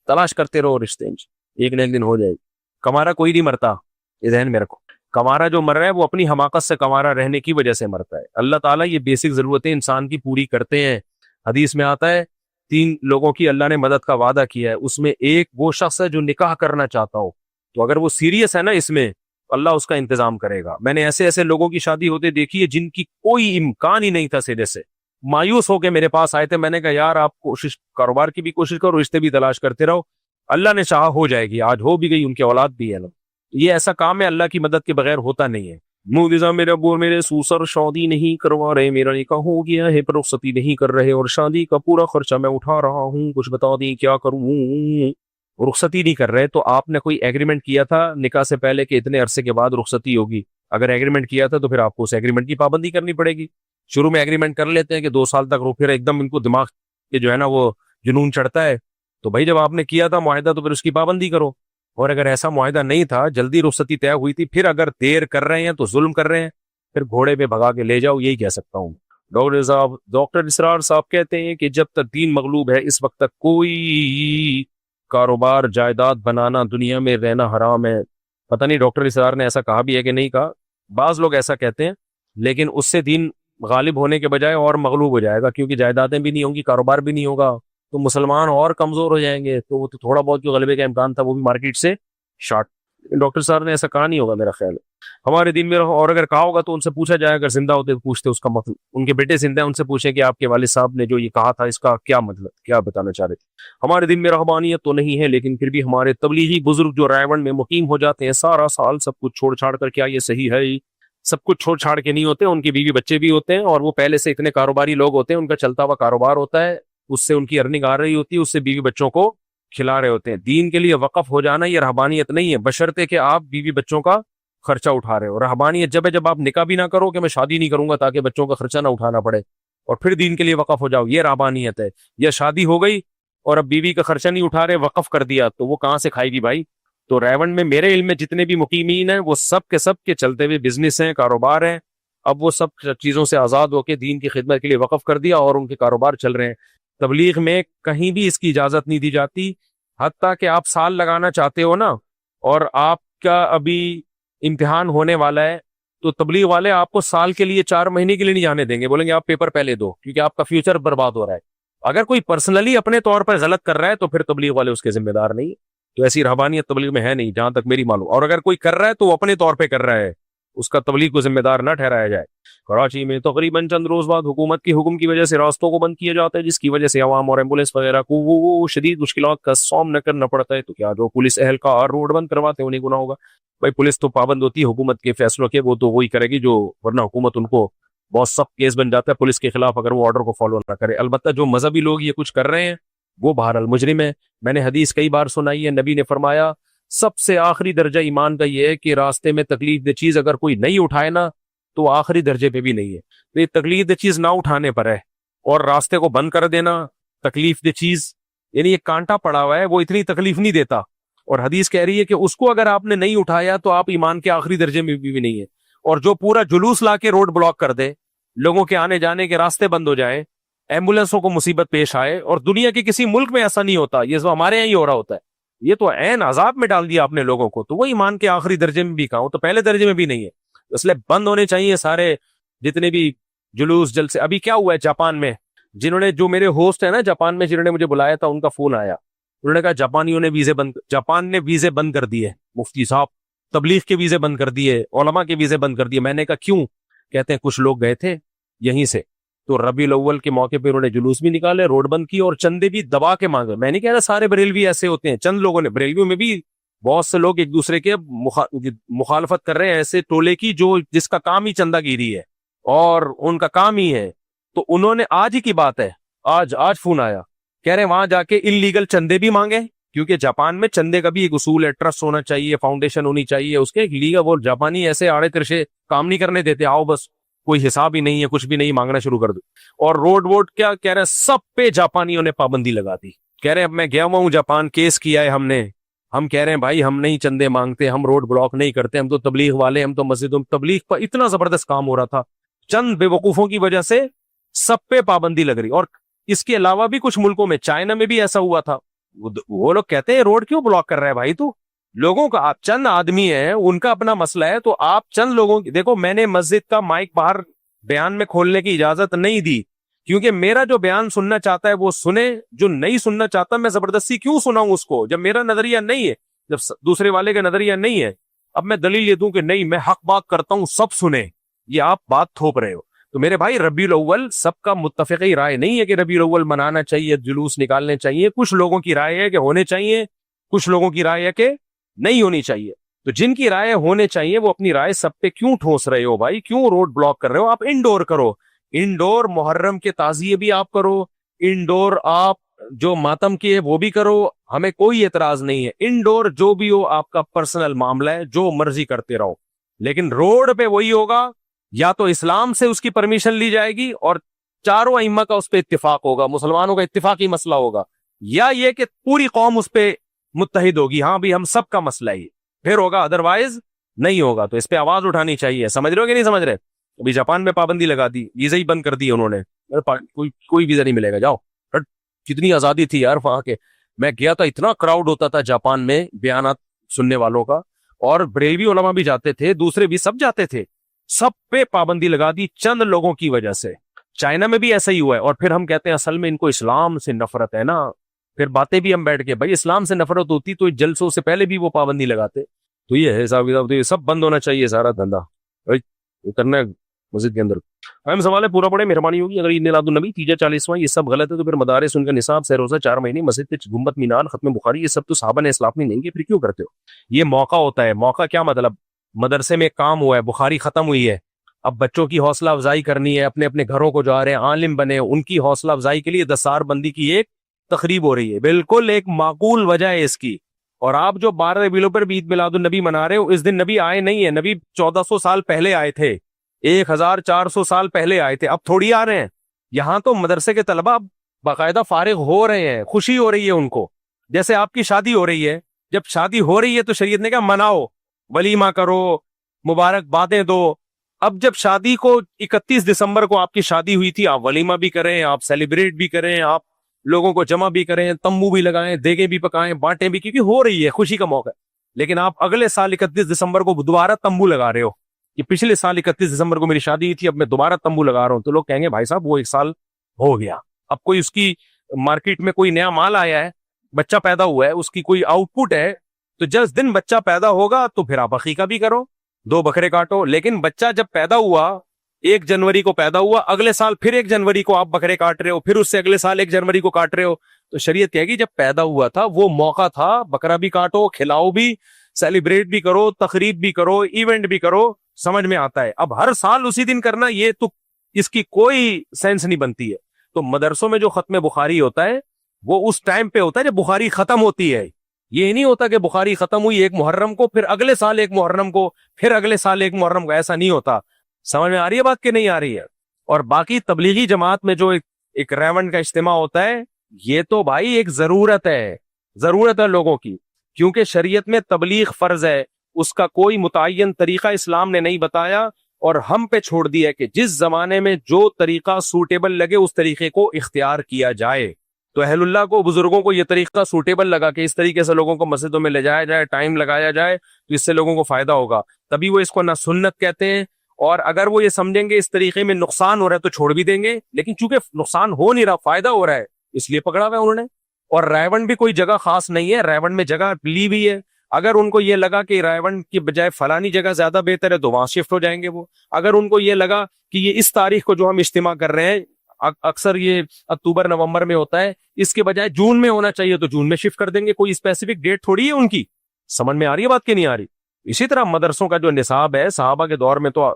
तलाश करते रहो रिश्ते, एक न एक दिन हो जाएगी। कमारा कोई नहीं मरता, ये ध्यान में रखो। कमारा जो मर रहा है वो अपनी हमाकत से कमारा रहने की वजह से मरता है। अल्लाह ताला ये बेसिक जरूरतें इंसान की पूरी करते हैं। हदीस में आता है 3 लोगों की अल्लाह ने मदद का वादा किया है, उसमें एक वो शख्स है जो निकाह करना चाहता हो। तो अगर वो सीरियस है ना इसमें, अल्लाह उसका इंतजाम करेगा। मैंने ऐसे ऐसे लोगों की शादी होते देखी है जिनकी कोई इम्कान ही नहीं था, सिरे से मायूस होकर मेरे पास आए थे। मैंने कहा यार आप कोशिश, कारोबार की भी कोशिश करो, रिश्ते भी तलाश करते रहो, अल्लाह ने चाहा हो जाएगी। आज हो भी गई, उनके औलाद भी है ना। ये ऐसा काम है अल्लाह की मदद के बगैर होता नहीं है। मुदिजा मेरे अब्बू मेरे सूसर शादी नहीं करवा रहे, मेरा निकाह हो गया है पर रुखसती नहीं कर रहे और शादी का पूरा खर्चा मैं उठा रहा हूँ, कुछ बता दी क्या करूँ। रुखसती नहीं कर रहे तो आपने कोई एग्रीमेंट किया था निकाह से पहले कि इतने अरसे के बाद रुखसती होगी, अगर एग्रीमेंट किया था तो फिर आपको उस एग्रीमेंट की पाबंदी करनी पड़ेगी। शुरू में एग्रीमेंट कर लेते हैं कि 2 साल तक रो, फिर एकदम इनको दिमाग के जो है ना वो जुनून चढ़ता है। तो भाई जब आपने किया था मुआहदा तो फिर उसकी पाबंदी करो। और अगर ऐसा मुआहदा नहीं था, जल्दी रुखसती तय हुई थी, फिर अगर देर कर रहे हैं तो जुल्म कर रहे हैं, फिर घोड़े पे भगा के ले जाओ, यही कह सकता हूँ। डॉक्टर इसरार साहब कहते हैं कि जब तक दीन मगलूब है इस वक्त तक कोई कारोबार जायदाद बनाना दुनिया में रहना हराम है। पता नहीं डॉक्टर इसरार ने ऐसा कहा भी है कि नहीं कहा, बाज लोग ऐसा कहते हैं, लेकिन उससे दीन गालिब होने के बजाय और मगलूब हो जाएगा, क्योंकि जायदादें भी नहीं होंगी, कारोबार भी नहीं होगा, तो मुसलमान और कमजोर हो जाएंगे, तो वो तो थोड़ा बहुत जो गलबे का इम्कान था वो भी मार्केट से शॉर्ट। डॉक्टर साहब ने ऐसा कहा नहीं होगा मेरा ख्याल है हमारे दिन में, और अगर कहा होगा तो उनसे पूछा जाए, अगर जिंदा होते तो पूछते उसका मतलब, उनके बेटे जिंदा हैं उनसे पूछे कि आपके वालिद साहब ने जो ये कहा था इसका क्या मतलब, क्या बताना चाह रहे थे। हमारे दिन में रहबानियत तो नहीं है, लेकिन फिर भी हमारे तबलीगी बुजुर्ग जो रायवन में मुकीम हो जाते हैं सारा साल सब कुछ छोड़ छाड़ कर, क्या ये सही है? सब कुछ छोड़ छाड़ के नहीं होते, उनकी बीवी बच्चे भी होते हैं, और वो पहले से इतने कारोबारी लोग होते हैं, उनका चलता हुआ कारोबार होता है, उससे उनकी अर्निंग आ रही होती है, उससे बीवी बच्चों को खिला रहे होते हैं। दीन के लिए वक़फ हो जाना ये रहबानियत नहीं है, बशर्ते कि आप बीवी बच्चों का खर्चा उठा रहे हो। रहबानियत जब है जब आप निकाह भी ना करो कि मैं शादी नहीं करूंगा ताकि बच्चों का खर्चा ना उठाना पड़े, और फिर दीन के लिए वक़फ हो जाओ, ये रहबानियत है। या शादी हो गई और अब बीवी का खर्चा नहीं उठा रहे, वक़फ कर दिया, तो वो कहाँ से खाएगी भाई? तो रायवन में मेरे इल्म में जितने भी मुकीमीन हैं वो सब के चलते हुए बिजनेस हैं, कारोबार हैं। अब वो सब चीजों से आजाद होकर दीन की खिदमत के लिए वक़फ कर दिया और उनके कारोबार चल रहे हैं। तबलीग में कहीं भी इसकी इजाजत नहीं दी जाती, हत्ता कि आप साल लगाना चाहते हो ना, और आपका अभी इम्तिहान होने वाला है, तो तबलीग वाले आपको साल के लिए 4 महीने के लिए नहीं जाने देंगे, बोलेंगे आप पेपर पहले दो, क्योंकि आपका फ्यूचर बर्बाद हो रहा है। अगर कोई पर्सनली अपने तौर पर गलत कर रहा है तो फिर तबलीग वाले उसके जिम्मेदार नहीं। तो ऐसी रहबानियत तबलीग में है नहीं, जहां तक मेरी मालूम। और अगर कोई कर रहा है तो वो अपने तौर पर कर रहा है, उसका तबलीग को जिम्मेदार न ठहराया जाए। कराची में तकरीबन चंद रोज बाद हुकूमत के हुक्म की वजह से रास्तों को बंद किया जाता है, जिसकी वजह से आवाम और एम्बुलेंस वगैरह को वो शदीद मुश्किलात का सामना करना पड़ता है। तो क्या जो पुलिस एहलकार रोड बंद करवाते हैं उन्हें गुनाह होगा? भाई पुलिस तो पाबंद होती है हुकूमत के फैसलों के, वो तो वही करेगी जो, वरना हुकूमत उनको बहुत सख्त केस बन जाता है पुलिस के खिलाफ अगर वो ऑर्डर को फॉलो ना करे। अलबत्ता जो मजहबी लोग ये कुछ कर रहे हैं वो बहरहाल मुजरिम है। मैंने हदीस कई बार सुनाई है, नबी ने फरमाया सबसे आखिरी दर्जा ईमान का ये है कि रास्ते में तकलीफ दे चीज अगर कोई नहीं उठाए ना तो आखिरी दर्जे पे भी नहीं है। तो ये तकलीफ दे चीज ना उठाने पर है, और रास्ते को बंद कर देना तकलीफ दे चीज, यानी ये कांटा पड़ा हुआ है वो इतनी तकलीफ नहीं देता। और हदीस कह रही है कि उसको अगर आपने नहीं उठाया तो आप ईमान के आखिरी दर्जे में भी नहीं है। और जो पूरा जुलूस ला के रोड ब्लॉक कर दे, लोगों के आने जाने के रास्ते बंद हो जाए, एम्बुलेंसों को मुसीबत पेश आए, और दुनिया के किसी मुल्क में ऐसा नहीं होता, ये तो हमारे यहाँ ही हो रहा होता है, ये तो ऐन अजाब में डाल दिया आपने लोगों को। तो वो ईमान के आखिरी दर्जे में भी कहा, तो पहले दर्जे में भी नहीं है। इसलिए बंद होने चाहिए सारे जितने भी जुलूस जलसे। अभी क्या हुआ है जापान में, जिन्होंने, जो मेरे होस्ट है ना जापान में, जिन्होंने मुझे बुलाया था, उनका फोन आया, उन्होंने कहा जापानियों ने जापान ने वीजे बंद कर दिए, मुफ्ती साहब तबलीग के वीजे बंद कर दिए, उलमा के वीजे बंद कर दिए। मैंने कहा क्यों? कहते हैं कुछ लोग गए थे यहीं से, तो रबीउल अव्वल के मौके पर उन्होंने जुलूस भी निकाले, रोड बंद की, और चंदे भी दबा के मांगे। मैं नहीं कह रहा सारे बरेलवी ऐसे होते हैं, चंद लोगों ने, बरेलवियों में भी बहुत से लोग एक दूसरे के मुखालफत कर रहे हैं, ऐसे टोले की जो जिसका काम ही चंदागिरी है और उनका काम ही है। तो उन्होंने, आज ही की बात है, आज फोन आया, कह रहे वहां जाके इलीगल चंदे भी मांगे, क्योंकि जापान में चंदे का भी एक उसूल है, ट्रस्ट होना चाहिए, फाउंडेशन होनी चाहिए, उसके एक लीगल। वो जापानी ऐसे आड़े तिरछे काम नहीं करने देते, आओ बस कोई हिसाब ही नहीं है, कुछ भी नहीं, मांगना शुरू कर दो। और रोड वोड क्या कह रहे हैं, सब पे जापानियों ने पाबंदी लगा दी। कह रहे हैं अब मैं गया हुआ हूं जापान, केस किया है हमने, हम कह रहे हैं भाई हम नहीं चंदे मांगते, हम रोड ब्लॉक नहीं करते, हम तो तबलीग वाले, हम तो मस्जिदों तबलीग पर इतना जबरदस्त काम हो रहा था, चंद बेवकूफों की वजह से सब पे पाबंदी लग रही। और इसके अलावा भी कुछ मुल्कों में, चाइना में भी ऐसा हुआ था, वो लोग कहते हैं रोड क्यों ब्लॉक कर रहा है भाई तू, लोगों का, आप चंद आदमी है, उनका अपना मसला है, तो आप चंद लोगों की, देखो मैंने मस्जिद का माइक बाहर बयान में खोलने की इजाजत नहीं दी, क्योंकि मेरा जो बयान सुनना चाहता है वो सुने, जो नहीं सुनना चाहता मैं जबरदस्ती क्यों सुनाऊं उसको, जब मेरा नजरिया नहीं है, जब दूसरे वाले का नजरिया नहीं है। अब मैं दलील ये दूं कि नहीं मैं हक बात करता हूं सब सुने, ये आप बात थोप रहे हो। तो मेरे भाई रबीउल अव्वल सबका मुत्तफिकी राय नहीं है कि रबीउल अव्वल मनाना चाहिए, जुलूस निकालने चाहिए। कुछ लोगों की राय है कि होने चाहिए, कुछ लोगों की राय है कि नहीं होनी चाहिए। तो जिनकी राय होने चाहिए वो अपनी राय सब पे क्यों ठोस रहे हो भाई, क्यों रोड ब्लॉक कर रहे हो? आप इंडोर करो, इंडोर मुहर्रम के ताजिए भी आप करो, इंडोर आप जो मातम की है वो भी करो, हमें कोई एतराज नहीं है। इंडोर जो भी हो आपका पर्सनल मामला है, जो मर्जी करते रहो। लेकिन रोड पे वही होगा, या तो इस्लाम से उसकी परमिशन ली जाएगी और चारों अइम्मा का उस पर इत्तिफाक होगा, मुसलमानों का इत्तिफाकी मसला होगा, या ये कि पूरी कौम उस पर मुत्तहिद होगी, हाँ भी हम सबका मसला ही, फिर होगा, अदरवाइज नहीं होगा। तो इस पे आवाज उठानी चाहिए। समझ रहे हो कि नहीं समझ रहे? अभी जापान में पाबंदी लगा दी, वीजा ही बंद कर दिए उन्होंने, कोई वीजा नहीं मिलेगा, जाओ। बट कितनी आजादी थी यार वहां के। मैं गया था, इतना क्राउड होता था जापान में बयानात सुनने वालों का, और बरेलवी उलमा भी जाते थे, दूसरे भी सब जाते थे। सब पे पाबंदी लगा दी चंद लोगों की वजह से। चाइना में भी ऐसा ही हुआ है। और फिर हम कहते हैं असल में इनको इस्लाम से नफरत है ना, फिर बातें भी हम बैठ के, भाई इस्लाम से नफरत होती तो जलसों से पहले भी वो पाबंदी लगाते। तो ये है साहब, तो ये सब बंद होना चाहिए सारा धंधा, भाई वो करना है मस्जिद के अंदर। अहम सवाल है, पूरा पड़े, मेहरबानी होगी। अगर ईद मिलादुन्नबी, तीजा 40वां, ये सब गलत है तो फिर मदारिस, उनका निसाब, सह रोजा, 4 महीने, मस्जिद के गुम्बद, मीनार, खत्म बुखारी, ये सब तो साहबा ने इस्लाफ में नहीं किए, फिर क्यों करते हो? ये मौका होता है। मौका क्या मतलब? मदरसे में काम हुआ है, बुखारी खत्म हुई है, अब बच्चों की हौसला अफजाई करनी है, अपने अपने घरों को जा रहे हैं, आलिम बने, उनकी हौसला अफजाई के लिए दस्तार बंदी की एक तकरीब हो रही है, बिल्कुल एक माकूल वजह है इसकी। और आप जो 12 रबीउल पर ईद मिलादुन नबी मना रहे हो, इस दिन नबी आए नहीं है, नबी 1400 साल पहले आए थे, 1400 साल पहले आए थे, अब थोड़ी आ रहे हैं। यहां तो मदरसे के तलबा बाकायदा फारिग हो रहे हैं, खुशी हो रही है उनको, जैसे आपकी शादी हो रही है। जब शादी हो रही है तो शरीयत ने कहा मनाओ, वलीमा करो, मुबारकबादें दो। अब जब शादी को 31 दिसंबर को आपकी शादी हुई थी, आप वलीमा भी करें, आप सेलिब्रेट भी करें, आप लोगों को जमा भी करें, तंबू भी लगाएं, देगे भी पकाएं, बांटें भी, क्योंकि हो रही है, खुशी का मौका है। लेकिन आप अगले साल 31 दिसंबर को दोबारा तंबू लगा रहे हो कि पिछले साल 31 दिसंबर को मेरी शादी हुई थी, अब मैं दोबारा तंबू लगा रहा हूं। तो लोग कहेंगे भाई साहब वो 1 साल हो गया, अब कोई उसकी मार्केट में कोई नया माल आया है, बच्चा पैदा हुआ है, उसकी कोई आउटपुट है, तो जिस दिन बच्चा पैदा होगा तो फिर आप अकीका भी करो, 2 बकरे काटो। लेकिन बच्चा जब पैदा हुआ, 1 जनवरी को पैदा हुआ, अगले साल फिर 1 जनवरी को आप बकरे काट रहे हो, फिर उससे अगले साल 1 जनवरी को काट रहे हो, तो शरीयत कहेगी जब पैदा हुआ था वो मौका था, बकरा भी काटो, खिलाओ भी, सेलिब्रेट भी करो, तकरीब भी करो, इवेंट भी करो। समझ में आता है? अब हर साल उसी दिन करना, ये तो इसकी कोई सेंस नहीं बनती है। तो मदरसों में जो खत्म बुखारी होता है वो उस टाइम पे होता है जब बुखारी खत्म होती है। ये नहीं होता कि बुखारी खत्म हुई 1 मुहर्रम को, फिर अगले साल 1 मुहर्रम को, फिर अगले साल 1 मुहर्रम को, ऐसा नहीं होता। समझ में आ रही है बात कि नहीं आ रही है? और बाकी तबलीगी जमात में जो एक रेवंड का इज्तिमा होता है, ये तो भाई एक जरूरत है लोगों की, क्योंकि शरीयत में तबलीग फर्ज है, उसका कोई मुतय्यन तरीका इस्लाम ने नहीं बताया, और हम पे छोड़ दिया कि जिस जमाने में जो तरीका सूटेबल लगे उस तरीके को इख्तियार किया जाए। तो अहलुल्लाह को, बुजुर्गों को यह तरीका सूटेबल लगा कि इस तरीके से लोगों को मस्जिदों में ले जाया जाए, टाइम लगाया जाए, तो इससे लोगों को फायदा होगा, तभी वो इसको ना सुन्नत कहते हैं। और अगर वो ये समझेंगे इस तरीके में नुकसान हो रहा है तो छोड़ भी देंगे, लेकिन चूंकि नुकसान हो नहीं रहा, फायदा हो रहा है, इसलिए पकड़ा हुआ है उन्होंने। और रायवन भी कोई जगह खास नहीं है, रायवन में जगह ली भी है। अगर उनको ये लगा कि रायवन की बजाय फलानी जगह ज्यादा बेहतर है तो वहां शिफ्ट हो जाएंगे वो। अगर उनको ये लगा कि ये इस तारीख को जो हम इज्तिमा कर रहे हैं, अक्सर ये अक्टूबर नवंबर में होता है, इसके बजाय जून में होना चाहिए तो जून में शिफ्ट कर देंगे। कोई स्पेसिफिक डेट थोड़ी है उनकी। समझ में आ रही है बात की नहीं आ रही? इसी तरह मदरसों का जो निसाब है, सहाबा के दौर में तो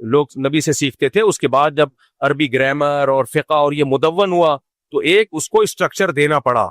लोग नबी से सीखते थे, उसके बाद जब अरबी ग्रामर और फिका और ये मुदव्वन हुआ तो एक उसको स्ट्रक्चर देना पड़ा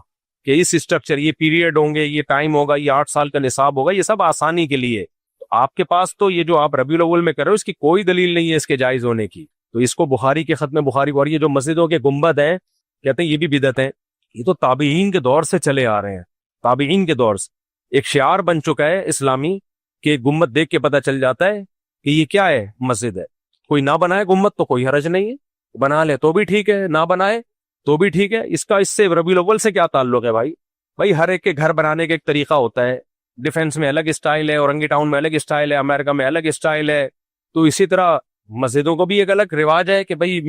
कि इस स्ट्रक्चर, ये पीरियड होंगे, ये टाइम होगा, ये 8 साल का निसाब होगा, ये सब आसानी के लिए। तो आपके पास तो ये जो आप रबीउल अव्वल में कर रहे हो इसकी कोई दलील नहीं है इसके जायज होने की। तो इसको बुखारी के खत्म बुखारी, और ये जो मस्जिदों के गुंबद हैं, कहते हैं ये भी बिदअत है। ये तो ताबीईन के दौर से चले आ रहे हैं, ताबीईन के दौर से एक शियार बन चुका है इस्लामी कि गुंबद देख के पता चल जाता है कि ये क्या है, मस्जिद है। कोई ना बनाए गुंबद तो कोई हरज नहीं है, बना ले तो भी ठीक है, ना बनाए तो भी ठीक है। इसका इससे रबीउल अव्वल से क्या ताल्लुक है भाई? भाई हर एक के घर बनाने का एक तरीका होता है, डिफेंस में अलग स्टाइल है, औरंगी टाउन में अलग स्टाइल है, अमेरिका में अलग स्टाइल है। तो इसी तरह मस्जिदों को भी एक अलग रिवाज है कि भाई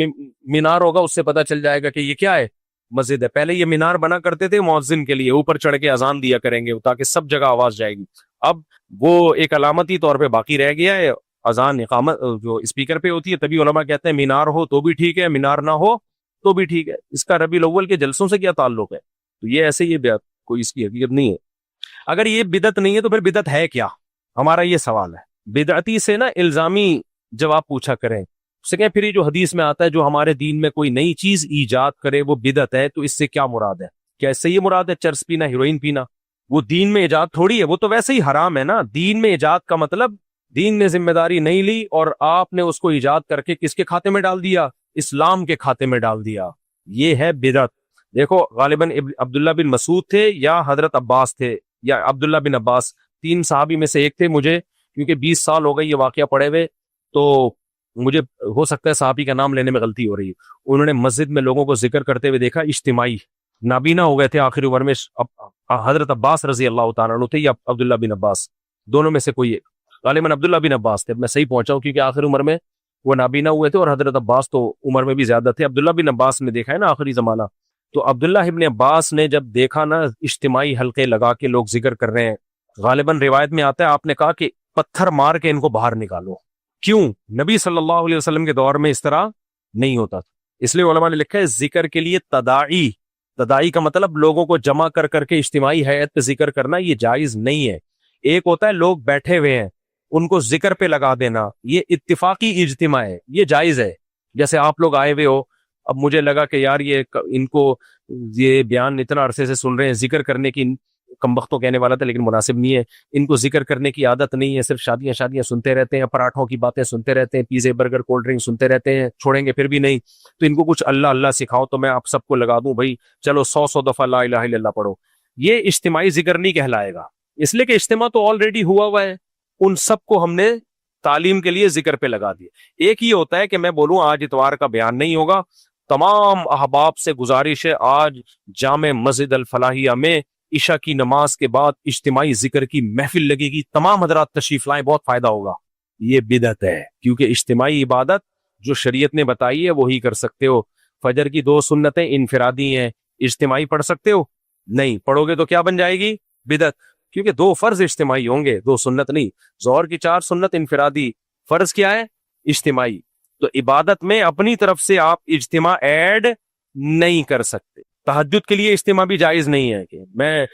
मीनार होगा, उससे पता चल जाएगा कि ये क्या है, मस्जिद है। पहले ये मीनार बना करते थे मुअज्जिन के लिए, ऊपर चढ़ के अजान दिया करेंगे ताकि सब जगह आवाज जाएगी। अब वो एक अलामती तौर पे बाकी रह गया है, अजान इकामत जो स्पीकर पे होती है, तभी उलमा कहते हैं मीनार हो तो भी ठीक है, मीनार ना हो तो भी ठीक है। इसका रबीउल अव्वल के जलसों से क्या ताल्लुक है? तो ये ऐसे ही कोई इसकी हकीकत नहीं है। अगर ये बिदत नहीं है तो फिर बिदत है क्या? हमारा ये सवाल है। बिदअती से ना इल्जामी जवाब पूछा करें, उससे कहें फिर ये जो हदीस में आता है जो हमारे दीन में कोई नई चीज ईजाद करे वो बिदत है, तो इससे क्या मुराद है? क्या इससे ये मुराद है चर्स पीना, हीरोइन पीना? वो दीन में ईजाद थोड़ी है, वो तो वैसे ही हराम है ना। दीन में ईजाद का मतलब दीन ने जिम्मेदारी नहीं ली और आपने उसको ईजाद करके किसके खाते में डाल दिया? इस्लाम के खाते में डाल दिया। ये है बिदअत। देखो गालिबन अब्दुल्ला बिन मसूद थे या हजरत अब्बास थे या अब्दुल्ला बिन अब्बास, तीन साहबी में से एक थे। मुझे क्योंकि 20 साल हो गए ये वाकया पड़े हुए, तो मुझे हो सकता है साहबी का नाम लेने में गलती हो रही है। उन्होंने मस्जिद में लोगों को जिक्र करते हुए देखा, इज्तिमाई, नाबीना हो गए थे आखिरी उम्र में। हजरत अब्बास रजी अल्लाह तआला अन्हु थे या अब्दुल्ला बिन अब्बास, दोनों में से कोई एक। गालिबन अब्दुल्ला बिन अब्बास थे, मैं सही पहुंचा हूं, क्योंकि आखिरी उम्र में वो नाबीना हुए थे और हजरत अब्बास तो उम्र में भी ज्यादा थे। अब्दुल्ला बिन अब्बास ने देखा है ना आखिरी जमाना। तो अब्दुल्ला इब्न अब्बास ने जब देखा ना इज्तिमाई हल्के लगा के लोग जिक्र कर रहे हैं, गालिबन रिवायत में आता है आपने कहा कि पत्थर मार के इनको बाहर निकालो। क्यों? नबी सल्लल्लाहु अलैहि वसल्लम के दौर में इस तरह नहीं होता था। इसलिए उलमा ने लिखा है जिक्र के लिए तदाई, तदाई का मतलब लोगों को जमा कर करके इज्तिमाई हैत पे जिक्र करना, ये जायज नहीं है। एक होता है लोग बैठे हुए हैं उनको जिक्र पे लगा देना, ये इत्तिफाकी इज्तिमा है, ये जायज है। जैसे आप लोग आए हुए हो, अब मुझे लगा कि यार इनको ये बयान इतना अरसे से सुन रहे हैं, जिक्र करने की, कमबख्तों कहने वाला था लेकिन मुनासिब नहीं है, इनको जिक्र करने की आदत नहीं है, सिर्फ शादियां शादियां सुनते रहते हैं, पराठों की बातें सुनते रहते हैं, पिज़्ज़े बर्गर कोल्ड ड्रिंक सुनते रहते हैं, छोड़ेंगे फिर भी नहीं। तो इनको कुछ अल्लाह अल्लाह सिखाओ, तो मैं आप सबको लगा दूं भाई चलो 100 दफा ला इलाहा इल्लल्लाह पढ़ो। ये इज्तिमाई जिक्र नहीं कहलाएगा, इसलिए कि इज्तिमा तो ऑलरेडी हुआ हुआ है। उन सबको हमने तालीम के लिए जिक्र पे लगा दिया। एक ही होता है कि मैं बोलूं आज इतवार का बयान नहीं होगा, तमाम अहबाब से गुजारिश है आज जामे मस्जिद अल फलाहिया में इशा की नमाज के बाद इज्तिमाई जिक्र की महफिल लगेगी, तमाम हजरात तशरीफ लाएं, बहुत फायदा होगा। ये बिदअत है, क्योंकि इज्तिमाई इबादत जो शरीयत ने बताई है वही कर सकते हो। फजर की 2 सुन्नतें इनफिरादी हैं, इज्तिमाई पढ़ सकते हो? नहीं पढ़ोगे तो क्या बन जाएगी? बिदअत। क्योंकि 2 फर्ज इज्तिमाई होंगे, 2 सुन्नत नहीं। जोहर की 4 सुन्नत इनफिरादी, फर्ज क्या है? इज्तिमाई। तो इबादत में अपनी तरफ से आप इज्तिमा ऐड नहीं कर सकते। तहज्जुद के लिए इज्तिमा भी जायज नहीं है कि मैं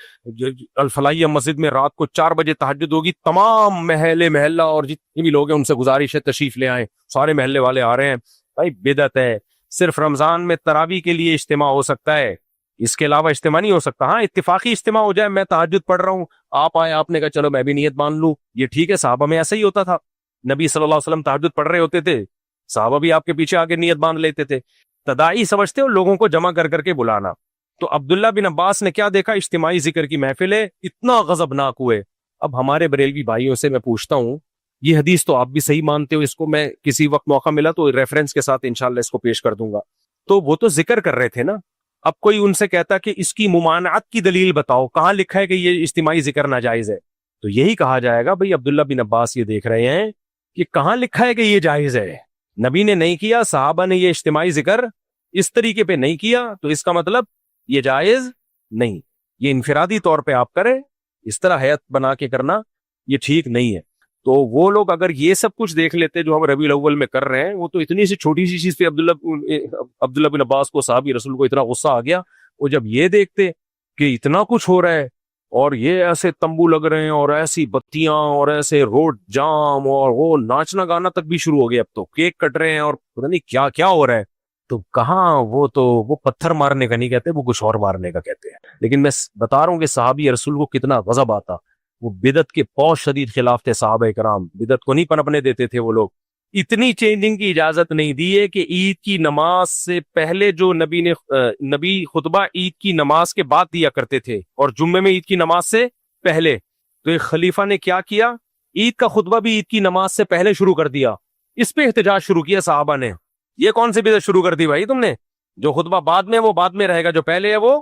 अल फलाहिया मस्जिद में रात को 4 बजे तहज्जुद होगी, तमाम महल्ले महल्ला और जितने भी लोग हैं उनसे गुजारिश है तशरीफ ले आए, सारे महल्ले वाले आ रहे हैं। भाई बिदअत है। सिर्फ रमजान में तरावी के लिए इज्तिमा हो सकता है, इसके अलावा इज्तिमा नहीं हो सकता। हाँ इत्तिफाकी इज्तिमा हो जाए, मैं तहज्जुद पढ़ रहा हूँ, आप आए, आपने कहा चलो मैं भी नियत मान लूं, ये ठीक है। साहबा में ऐसा ही होता था, नबी सल्लल्लाहु अलैहि वसल्लम तहज्जुद पढ़ रहे होते थे, साहबा भी आपके पीछे आके नियत बांध लेते थे। तदाई समझते हो लोगों को जमा कर करके बुलाना। तो अब्दुल्ला बिन अब्बास ने क्या देखा, इज्तिमाई जिक्र की महफिल है, इतना गजबनाक हुए। अब हमारे बरेलवी भाइयों से मैं पूछता हूँ, ये हदीस तो आप भी सही मानते हो, इसको मैं किसी वक्त मौका मिला तो रेफरेंस के साथ इंशाल्लाह इसको पेश कर दूंगा। तो वो तो जिक्र कर रहे थे ना। अब कोई उनसे कहता कि इसकी मुमानात की दलील बताओ, कहां लिखा है कि ये इज्तिमाई जिक्र नाजायज है? तो यही कहा जाएगा भाई अब्दुल्ला बिन अब्बास ये देख रहे हैं कि कहां लिखा है कि ये जायज है। नबी ने नहीं किया, साहबा ने ये इज्तिमाई जिक्र इस तरीके पे नहीं किया, तो इसका मतलब ये जायज नहीं। ये इनफिरादी तौर पे आप करें, इस तरह हयात बना के करना ये ठीक नहीं है। तो वो लोग अगर ये सब कुछ देख लेते जो हम रबीउल अव्वल में कर रहे हैं, वो तो इतनी सी छोटी सी चीज पे अब्दुल्ला बिन अब्बास को, साहबी रसूल को इतना गुस्सा आ गया। वो जब ये देखते कि इतना कुछ हो रहा है और ये ऐसे तंबू लग रहे हैं और ऐसी बत्तियां और ऐसे रोड जाम और वो नाचना गाना तक भी शुरू हो गया, अब तो केक कट रहे हैं और पता नहीं क्या क्या हो रहा है, तो कहाँ वो पत्थर मारने का नहीं कहते, वो कुछ और मारने का कहते हैं। लेकिन मैं बता रहा हूँ कि साहबी रसूल को कितना गजब आता। वो बिदत के बहुत शदीद खिलाफ थे साहबा कराम, बिदत को नहीं पनपने देते थे वो लोग। इतनी चेंजिंग की इजाजत नहीं दी है कि ईद की नमाज से पहले जो नबी खुतबा ईद की नमाज के बाद दिया करते थे और जुम्मे में ईद की नमाज से पहले, तो एक खलीफा ने क्या किया, ईद का खुतबा भी ईद की नमाज से पहले शुरू कर दिया। इस पे एहतजाज शुरू किया साहबा ने। ये कौन सी बिदअत शुरू कर दी भाई तुमने? जो खुतबा बाद में वो बाद में रहेगा, जो पहले है वो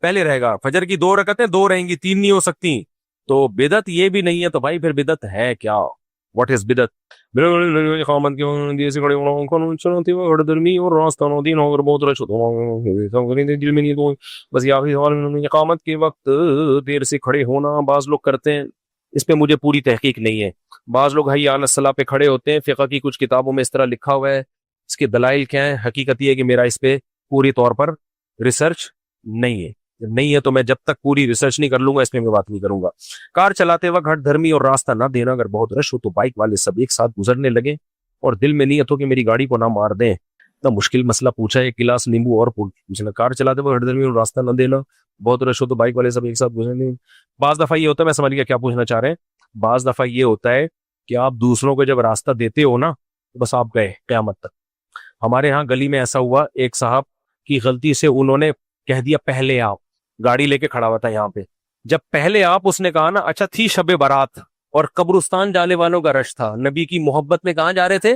पहले रहेगा। फजर की 2 रकअतें 2 रहेंगी, 3 नहीं हो सकती। तो बिदअत ये भी नहीं है, तो भाई फिर बिदअत है क्या? व्हाट इज बिदअत? बस इकामत के वक्त देर से खड़े होना बाज लोग करते हैं, इस पे मुझे पूरी तहकीक नहीं है। बाज लोग हय्या अला सलाह पे खड़े होते हैं, फिक़ह की कुछ किताबों में इस तरह लिखा हुआ है, इसके दलाइल क्या है? हकीकत ये है कि मेरा इस पे पूरी तौर पर रिसर्च नहीं है। नहीं है तो मैं जब तक पूरी रिसर्च नहीं कर लूंगा इस पे मैं बात नहीं करूंगा। कार चलाते वक्त हट धर्मी और रास्ता ना देना। अगर बहुत रश हो तो बाइक वाले सब एक साथ गुजरने लगे और दिल में नीयत हो कि मेरी गाड़ी को ना मार दें। इतना मुश्किल मसला पूछा है, एक गिलास नींबू और पूछना। कार चलाते वक्त हट धर्मी और रास्ता ना देना, बहुत रश हो तो बाइक वाले सब एक साथ गुजरने। बाज दफा ये होता है, मैं समझ गया क्या पूछना चाह रहे हैं। बाज दफा ये होता है कि आप दूसरों को जब रास्ता देते हो ना तो बस आप गए क़यामत तक। हमारे यहाँ गली में ऐसा हुआ, एक साहब की गलती से उन्होंने कह दिया पहले आप, गाड़ी लेके खड़ा हुआ था यहाँ पे, जब पहले आप उसने कहा ना, अच्छा थी शबे बारात और कब्रिस्तान जाने वालों का रश था, नबी की मोहब्बत में कहाँ जा रहे थे,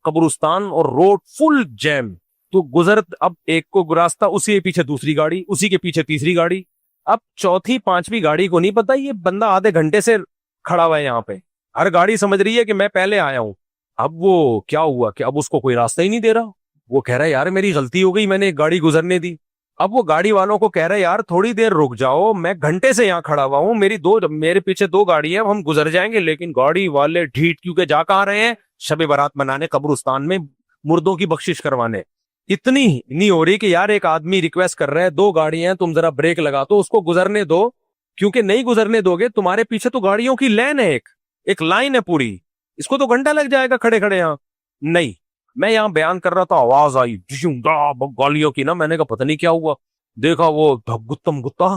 कब्रिस्तान, और रोड फुल जैम। तो गुजर, अब एक को रास्ता, उसी के पीछे दूसरी गाड़ी, उसी के पीछे तीसरी गाड़ी, अब चौथी पांचवी गाड़ी को नहीं पता ये बंदा आधे घंटे से खड़ा हुआ है यहाँ पे, हर गाड़ी समझ रही है कि मैं पहले आया हूं। अब वो क्या हुआ कि अब उसको कोई रास्ता ही नहीं दे रहा, वो कह रहा है यार मेरी गलती हो गई, मैंने एक गाड़ी गुजरने दी। अब वो गाड़ी वालों को कह रहा है यार थोड़ी देर रुक जाओ, मैं घंटे से यहाँ खड़ा हुआ हूँ, मेरे पीछे दो गाड़ी है, हम गुजर जाएंगे। लेकिन गाड़ी वाले ढीठ, क्योंकि जा कहाँ रहे हैं, शबे बारात मनाने, कब्रिस्तान में मुर्दों की बख्शिश करवाने। इतनी नहीं हो रही कि यार एक आदमी रिक्वेस्ट कर रहा है, दो गाड़ियां हैं, तुम जरा ब्रेक लगा दो, उसको गुजरने दो, क्योंकि नहीं गुजरने दोगे तुम्हारे पीछे तो गाड़ियों की लाइन है, एक लाइन है पूरी, इसको तो घंटा लग जाएगा खड़े खड़े यहाँ। नहीं, मैं यहाँ बयान कर रहा था, आवाज आई गालियों की ना, मैंने कहा पता नहीं क्या हुआ, देखा वो गुत्तम गुत्ता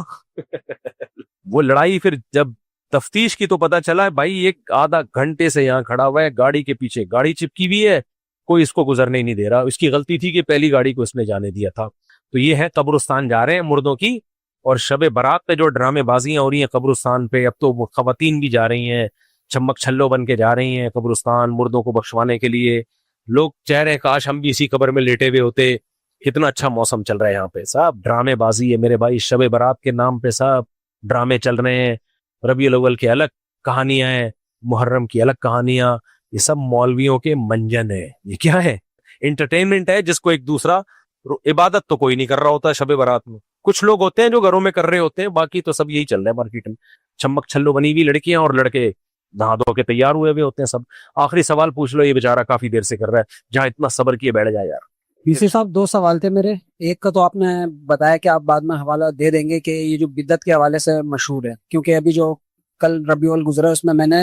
वो लड़ाई। फिर जब तफ्तीश की तो पता चला है भाई एक आधा घंटे से यहाँ खड़ा हुआ है, गाड़ी के पीछे गाड़ी चिपकी हुई है, कोई इसको गुजरने ही नहीं दे रहा। इसकी गलती थी कि पहली गाड़ी को इसने जाने दिया था। तो ये है, कब्रिस्तान जा रहे हैं मुर्दों की, और शबे बारात पे जो ड्रामेबाजियां हो रही हैं कब्रिस्तान पे, अब तो खवातीन भी जा रही हैं, चम्मक छल्लो बन के जा रही हैं कब्रिस्तान मुर्दों को बख्शवाने के लिए। लोग चाह रहे हैं काश हम भी इसी कब्र में लेटे हुए होते, कितना अच्छा मौसम चल रहा है यहाँ पे। सब ड्रामेबाजी है मेरे भाई, शबे बारात के नाम पे सब ड्रामे चल रहे हैं। रबीउल अव्वल की अलग कहानियां हैं, मुहर्रम की अलग कहानियां, ये सब मौलवियों के मंजन है। ये क्या है, एंटरटेनमेंट है जिसको एक दूसरा, इबादत तो कोई नहीं कर रहा होता शबे बारात में, कुछ लोग होते हैं जो घरों में कर रहे होते हैं, बाकी तो सब यही चल रहा है मार्केट में, चम्मक छल्लो बनी हुई लड़कियां और लड़के नहा धो के तैयार हुए हुए होते हैं सब। आखिरी सवाल पूछ लो, ये बेचारा काफी देर से कर रहा है, जहां इतना सब्र किए बैठ जाए यार। पीसी साहब, दो सवाल थे मेरे। एक का तो आपने बताया कि आप बाद में हवाला दे देंगे कि ये जो बिद्दत के हवाले से मशहूर है, क्योंकि अभी जो कल रबीउल गुजरा उसमें मैंने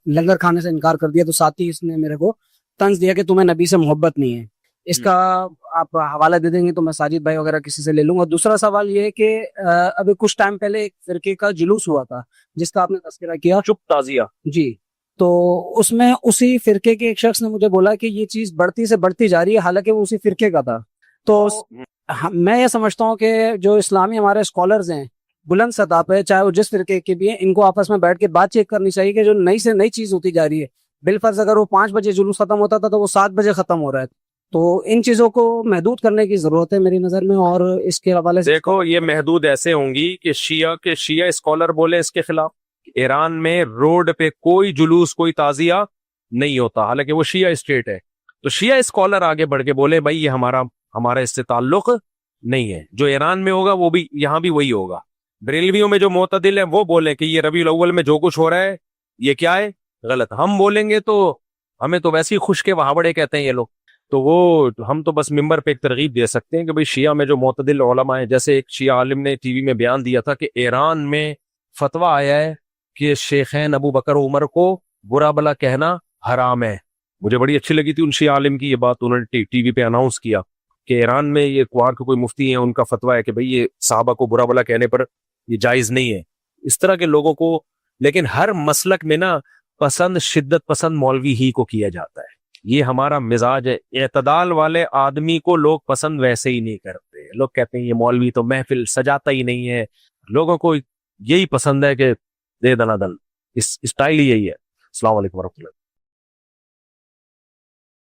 लंगर खाने से इनकार कर दिया, तो साथ ही इसने मेरे को तंज दिया कि तुम्हें नबी से मोहब्बत नहीं है। इसका आप हवाला दे देंगे तो मैं साजिद भाई वगैरह किसी से ले लूंगा। दूसरा सवाल ये है कि अभी कुछ टाइम पहले एक फिरके का जुलूस हुआ था जिसका आपने तस्करा किया, चुप ताजिया जी। तो उसमें उसी फिरके के एक शख्स ने मुझे बोला कि ये चीज बढ़ती से बढ़ती जा रही है, हालांकि वो उसी फिरके का था। तो मैं ये समझता हूँ कि जो इस्लामी हमारे स्कॉलर्स हैं बुलंद सतह पे, चाहे वो जिस फिरके के भी हैं, इनको आपस में बैठ के बातचीत करनी चाहिए कि जो नई से नई चीज होती जा रही है, बिलफर्ज अगर वो 5 बजे जुलूस खत्म होता था तो वो 7 बजे खत्म हो रहा है। तो इन चीजों को महदूद करने की जरूरत है मेरी नजर में। और इसके हवाले से देखो, ये महदूद ऐसे होंगी कि शिया स्कॉलर बोले इसके खिलाफ। ईरान में रोड पे कोई जुलूस, कोई ताजिया नहीं होता, हालांकि वो शिया स्टेट है। तो शिया स्कॉलर आगे बढ़ के बोले भाई ये हमारा इससे ताल्लुक नहीं है, जो ईरान में होगा वो भी यहाँ भी वही होगा। बरेलवियों में जो मोतदिल है वो बोले कि ये रबीउल अव्वल में जो कुछ हो रहा है ये क्या है, गलत। हम बोलेंगे तो हमें तो वैसे ही खुश के वहाबड़े कहते हैं ये लोग। तो वो हम तो बस मिंबर पे एक तरगीब दे सकते हैं कि भाई शिया में जो मोतदिल उलमा है, जैसे एक शिया आलिम ने टीवी में बयान दिया था कि ईरान में फतवा आया है कि शेखैन अबू बकर उमर को बुरा भला कहना हराम है। मुझे बड़ी अच्छी लगी थी उन शिया आलिम की ये बात, उन्होंने टीवी पे अनाउंस किया कि ईरान में ये कुआर के कोई मुफ्ती है, उनका फतवा है कि भाई ये साहबा को बुरा भला कहने पर ये जायज नहीं है। इस तरह के लोगों को, लेकिन हर मसलक में ना पसंद शिद्दत पसंद मौलवी ही को किया जाता है, ये हमारा मिजाज है। एतदाल वाले आदमी को लोग पसंद वैसे ही नहीं करते, लोग कहते हैं ये मौलवी तो महफिल सजाता ही नहीं है। लोगों को यही पसंद है कि दे दनादन, इस स्टाइल यही है। अस्सलाम वालेकुम।